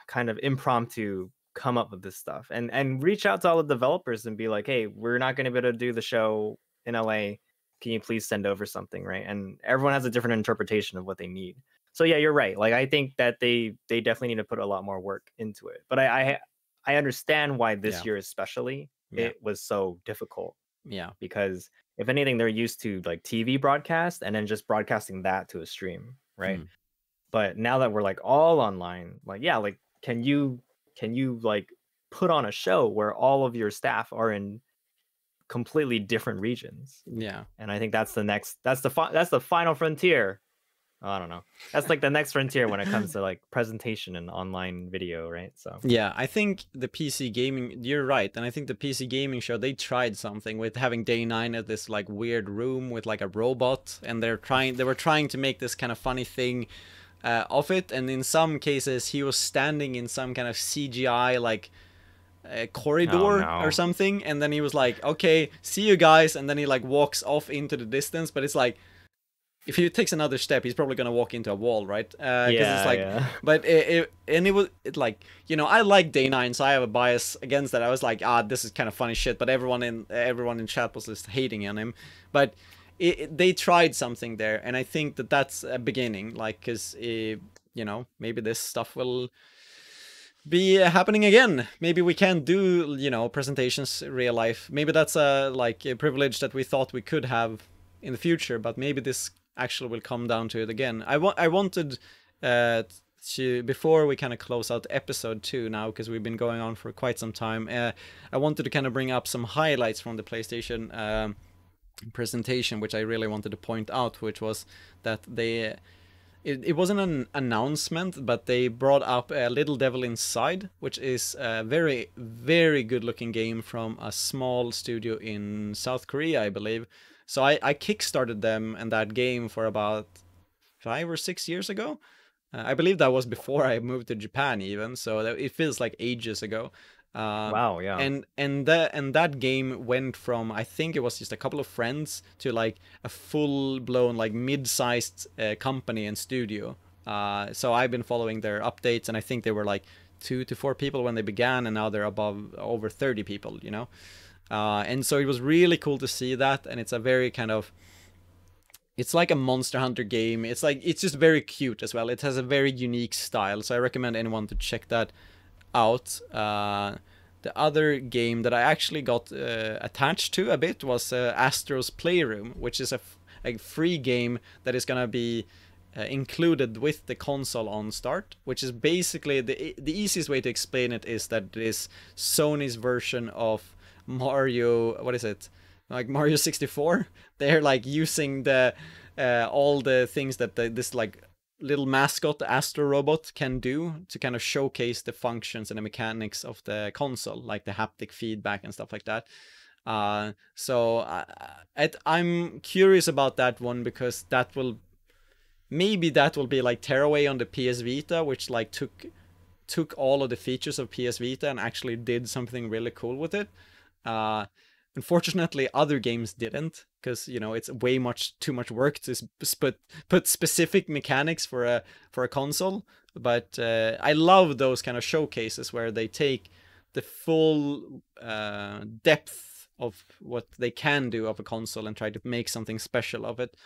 kind of impromptu come up with this stuff and reach out to all the developers and be like, hey, we're not going to be able to do the show in LA. Can you please send over something, right? And everyone has a different interpretation of what they need. So yeah, you're right. Like, I think that they definitely need to put a lot more work into it. But I understand why this year especially it was so difficult. Yeah. Because if anything, they're used to like TV broadcast and then just broadcasting that to a stream, right? But now that we're like all online, like, yeah, like can you like put on a show where all of your staff are in completely different regions? Yeah. And I think that's the final frontier. I don't know. That's like the next frontier when it comes to like presentation and online video, right? So yeah, I think the PC gaming, you're right, and I think the PC gaming show, they tried something with having Day 9 at this like weird room with like a robot, and they were trying to make this kind of funny thing of it, and in some cases he was standing in some kind of CGI like corridor or something, and then he was like, okay, see you guys, and then he like walks off into the distance, but it's like, if he takes another step, he's probably gonna walk into a wall, right? Because it's like, but it was like, you know, I like Day 9, so I have a bias against that. I was like, this is kind of funny shit, but everyone in chat was just hating on him. But they tried something there, and I think that that's a beginning, like, because you know, maybe this stuff will be happening again. Maybe we can do, you know, presentations real life. Maybe that's a privilege that we thought we could have in the future, but maybe this actually will come down to it again. I wanted to, before we kind of close out episode 2 now, because we've been going on for quite some time, I wanted to kind of bring up some highlights from the PlayStation presentation, which I really wanted to point out, which was that they it wasn't an announcement, but they brought up Little Devil Inside, which is a very, very good looking game from a small studio in South Korea, I believe. So I kickstarted them and that game for about 5 or 6 years ago. I believe that was before I moved to Japan even, so it feels like ages ago. Wow, yeah. And that game went from, I think it was just a couple of friends, to like a full-blown like mid-sized company and studio. So I've been following their updates, and I think they were like 2 to 4 people when they began, and now they're over 30 people, you know. And so it was really cool to see that, and it's a very kind of, it's like a Monster Hunter game. It's like, it's just very cute as well. It has a very unique style, so I recommend anyone to check that out. The other game that I actually got attached to a bit was Astros Playroom, which is a free game that is gonna be included with the console on start, which is basically the easiest way to explain it is that it is Sony's version of Mario. What is it? Like Mario 64. They're like using the all the things that this like little mascot Astro Robot can do to kind of showcase the functions and the mechanics of the console, like the haptic feedback and stuff like that. So I'm curious about that one, because maybe that will be like Tearaway on the PS Vita, which like took all of the features of PS Vita and actually did something really cool with it. Unfortunately, other games didn't, because, you know, it's way too much work to put specific mechanics for a console. But I love those kind of showcases where they take the full depth of what they can do of a console and try to make something special of it.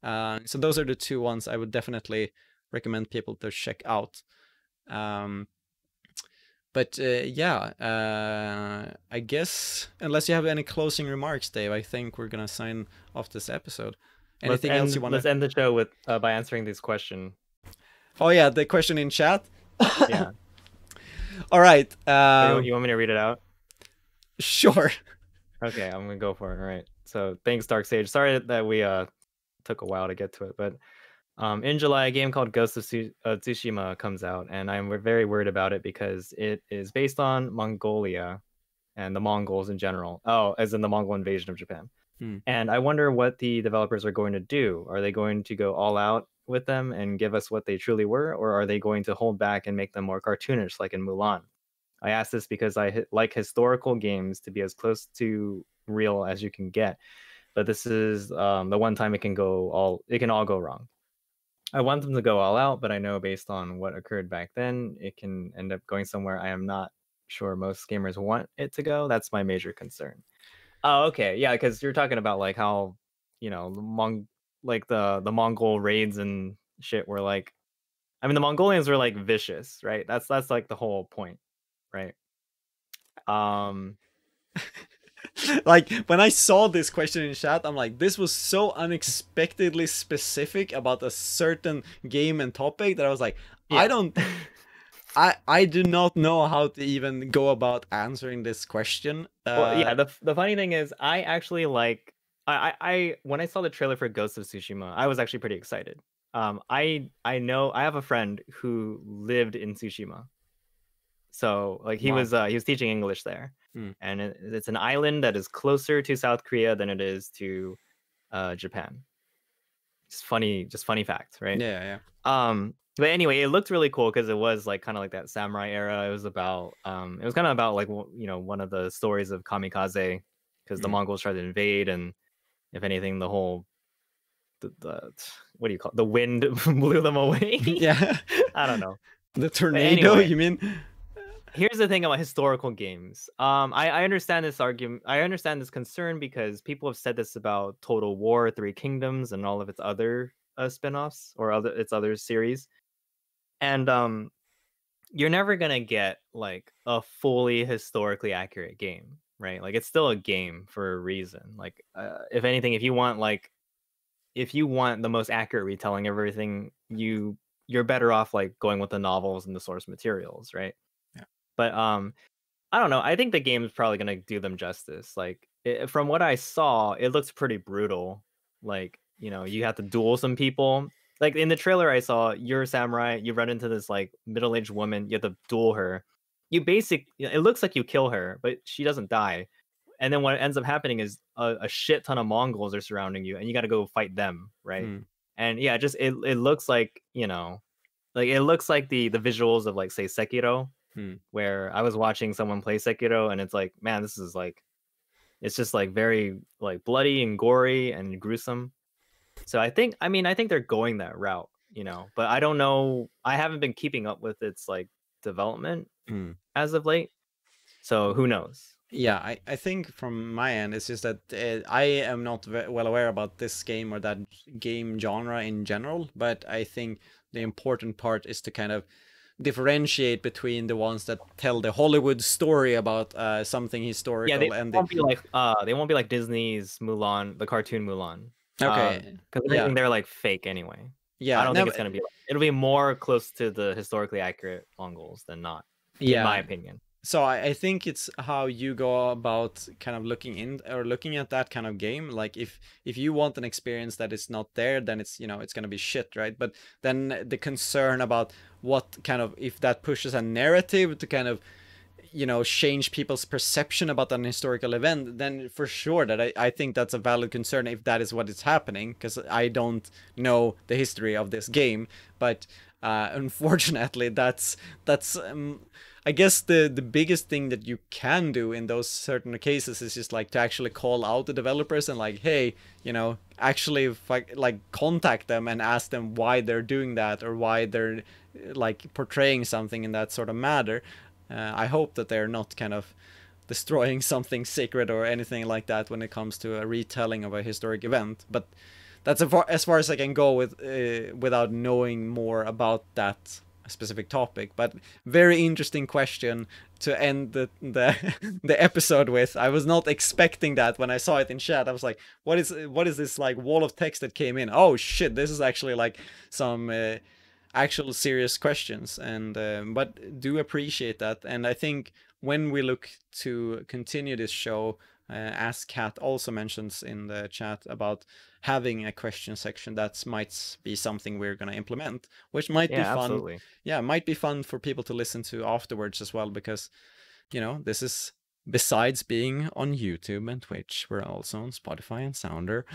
So those are the 2 ones I would definitely recommend people to check out. But yeah, I guess, unless you have any closing remarks, Dave, I think we're gonna sign off this episode. Anything else you want? Let's end the show with by answering this question. Oh yeah, the question in chat. Yeah. All right. You want me to read it out? Sure. Okay, I'm gonna go for it. All right. So thanks, Dark Sage. Sorry that we took a while to get to it, but in July, a game called Ghost of Tsushima comes out, and I'm very worried about it because it is based on Mongolia and the Mongols in general. Oh, as in the Mongol invasion of Japan. And I wonder what the developers are going to do. Are they going to go all out with them and give us what they truly were, or are they going to hold back and make them more cartoonish, like in Mulan? I ask this because I like historical games to be as close to real as you can get, but this is the one time it can all go wrong. I want them to go all out, but I know based on what occurred back then, it can end up going somewhere I am not sure most gamers want it to go. That's my major concern. Oh, okay. Yeah, because you're talking about like how, you know, the Mongol raids and shit were like, I mean, the Mongolians were like vicious, right? That's like the whole point, right? Like, when I saw this question in chat, I'm like, this was so unexpectedly specific about a certain game and topic that I was like, yeah. I do not know how to even go about answering this question. Well, yeah, the funny thing is, I actually like, I when I saw the trailer for Ghost of Tsushima, I was actually pretty excited. I know I have a friend who lived in Tsushima, so like he was teaching English there. And it's an island that is closer to South Korea than it is to Japan. Just funny facts, right? Yeah. But anyway, it looked really cool because it was like kind of like that samurai era. It was about it was kind of about like one of the stories of kamikaze, because the Mongols tried to invade, and if anything, the whole the what do you call it? The wind blew them away. Yeah. I don't know. The tornado, anyway. you mean? Here's the thing about historical games. I understand this argument. I understand this concern because people have said this about Total War, Three Kingdoms, and all of its other spin-offs or its other series. And you're never gonna get like a fully historically accurate game, right? Like it's still a game for a reason. Like if anything, if you want the most accurate retelling of everything, you're better off like going with the novels and the source materials, right? Yeah. But I don't know. I think the game is probably gonna do them justice. Like from what I saw, it looks pretty brutal. Like you have to duel some people. Like in the trailer I saw, you're a samurai. You run into this like middle-aged woman. You have to duel her. It looks like you kill her, but she doesn't die. And then what ends up happening is a shit ton of Mongols are surrounding you, and you got to go fight them, right? And yeah, just it looks like like it looks like the visuals of like say Sekiro. Where I was watching someone play Sekiro, and it's like, man, this is like, it's just like very like bloody and gory and gruesome. So I think they're going that route, but I don't know. I haven't been keeping up with its like development as of late. So who knows? Yeah, I think from my end, it's just that I am not well aware about this game or that game genre in general, but I think the important part is to kind of differentiate between the ones that tell the Hollywood story about something historical. Yeah, and they won't be like Disney's Mulan, the cartoon Mulan. Okay. Because everything they're like fake anyway. Yeah, I don't think it's gonna be. It'll be more close to the historically accurate Mongols than not. In my opinion. So I think it's how you go about kind of looking at that kind of game. Like if you want an experience that is not there, then it's it's gonna be shit, right? But then the concern about what kind of, if that pushes a narrative to kind of change people's perception about an historical event, then for sure that I think that's a valid concern if that is what is happening, because I don't know the history of this game. But unfortunately that's I guess the biggest thing that you can do in those certain cases is just like to actually call out the developers and like, hey, actually like contact them and ask them why they're doing that or why they're like portraying something in that sort of manner. I hope that they're not kind of destroying something sacred or anything like that when it comes to a retelling of a historic event. But that's as far as I can go with without knowing more about that specific topic. But very interesting question to end the episode with. I was not expecting that when I saw it in chat. I was like, what is this like wall of text that came in? Oh shit, this is actually like some actual serious questions. And but do appreciate that. And I think when we look to continue this show, as Kat also mentions in the chat about having a question section, that might be something we're going to implement, which might be fun. Absolutely. Yeah, might be fun for people to listen to afterwards as well, because this is, besides being on YouTube and Twitch, we're also on Spotify and Sounder.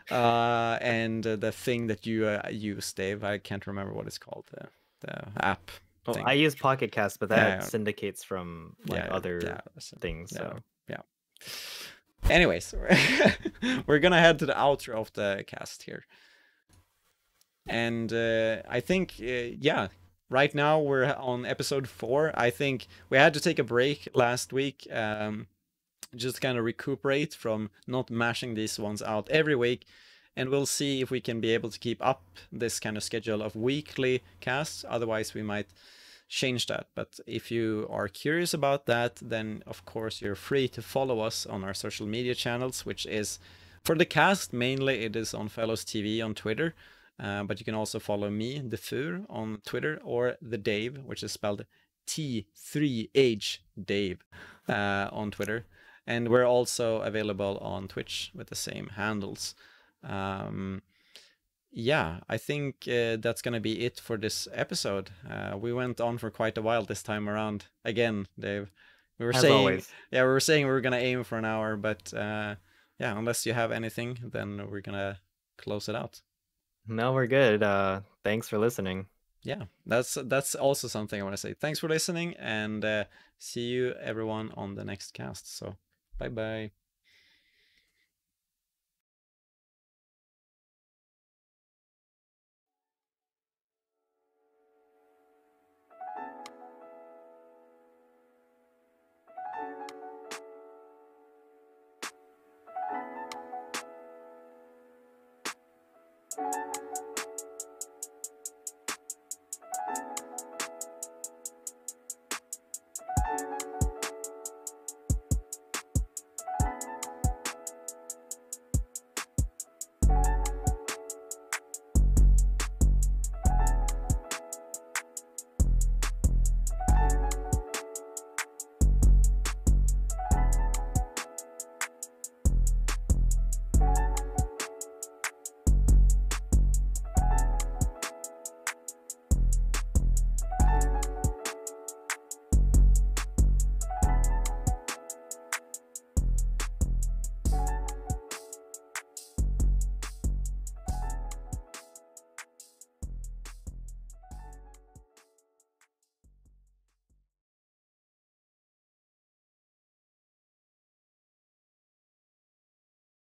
And the thing that you use, Dave, I can't remember what it's called, the app. Well, I use Pocket Cast, but that syndicates from like other things. So yeah. Anyways, we're gonna head to the outro of the cast here. And I think, right now we're on episode 4. I think we had to take a break last week, just kind of recuperate from not mashing these ones out every week. And we'll see if we can be able to keep up this kind of schedule of weekly casts. Otherwise, we might change that. But if you are curious about that, then of course you're free to follow us on our social media channels, which is, for the cast mainly, it is on Fellows TV on Twitter, but you can also follow me, Defur, on Twitter, or the Dave, which is spelled T3hDave, on Twitter. And we're also available on Twitch with the same handles. Yeah, I think that's gonna be it for this episode. We went on for quite a while this time around. Again, Dave, we were saying, always. Yeah, we were saying we were gonna aim for an hour, but yeah, unless you have anything, then we're gonna close it out. No, we're good. Thanks for listening. yeah, that's also something I want to say. Thanks for listening, and see you everyone on the next cast. So bye bye.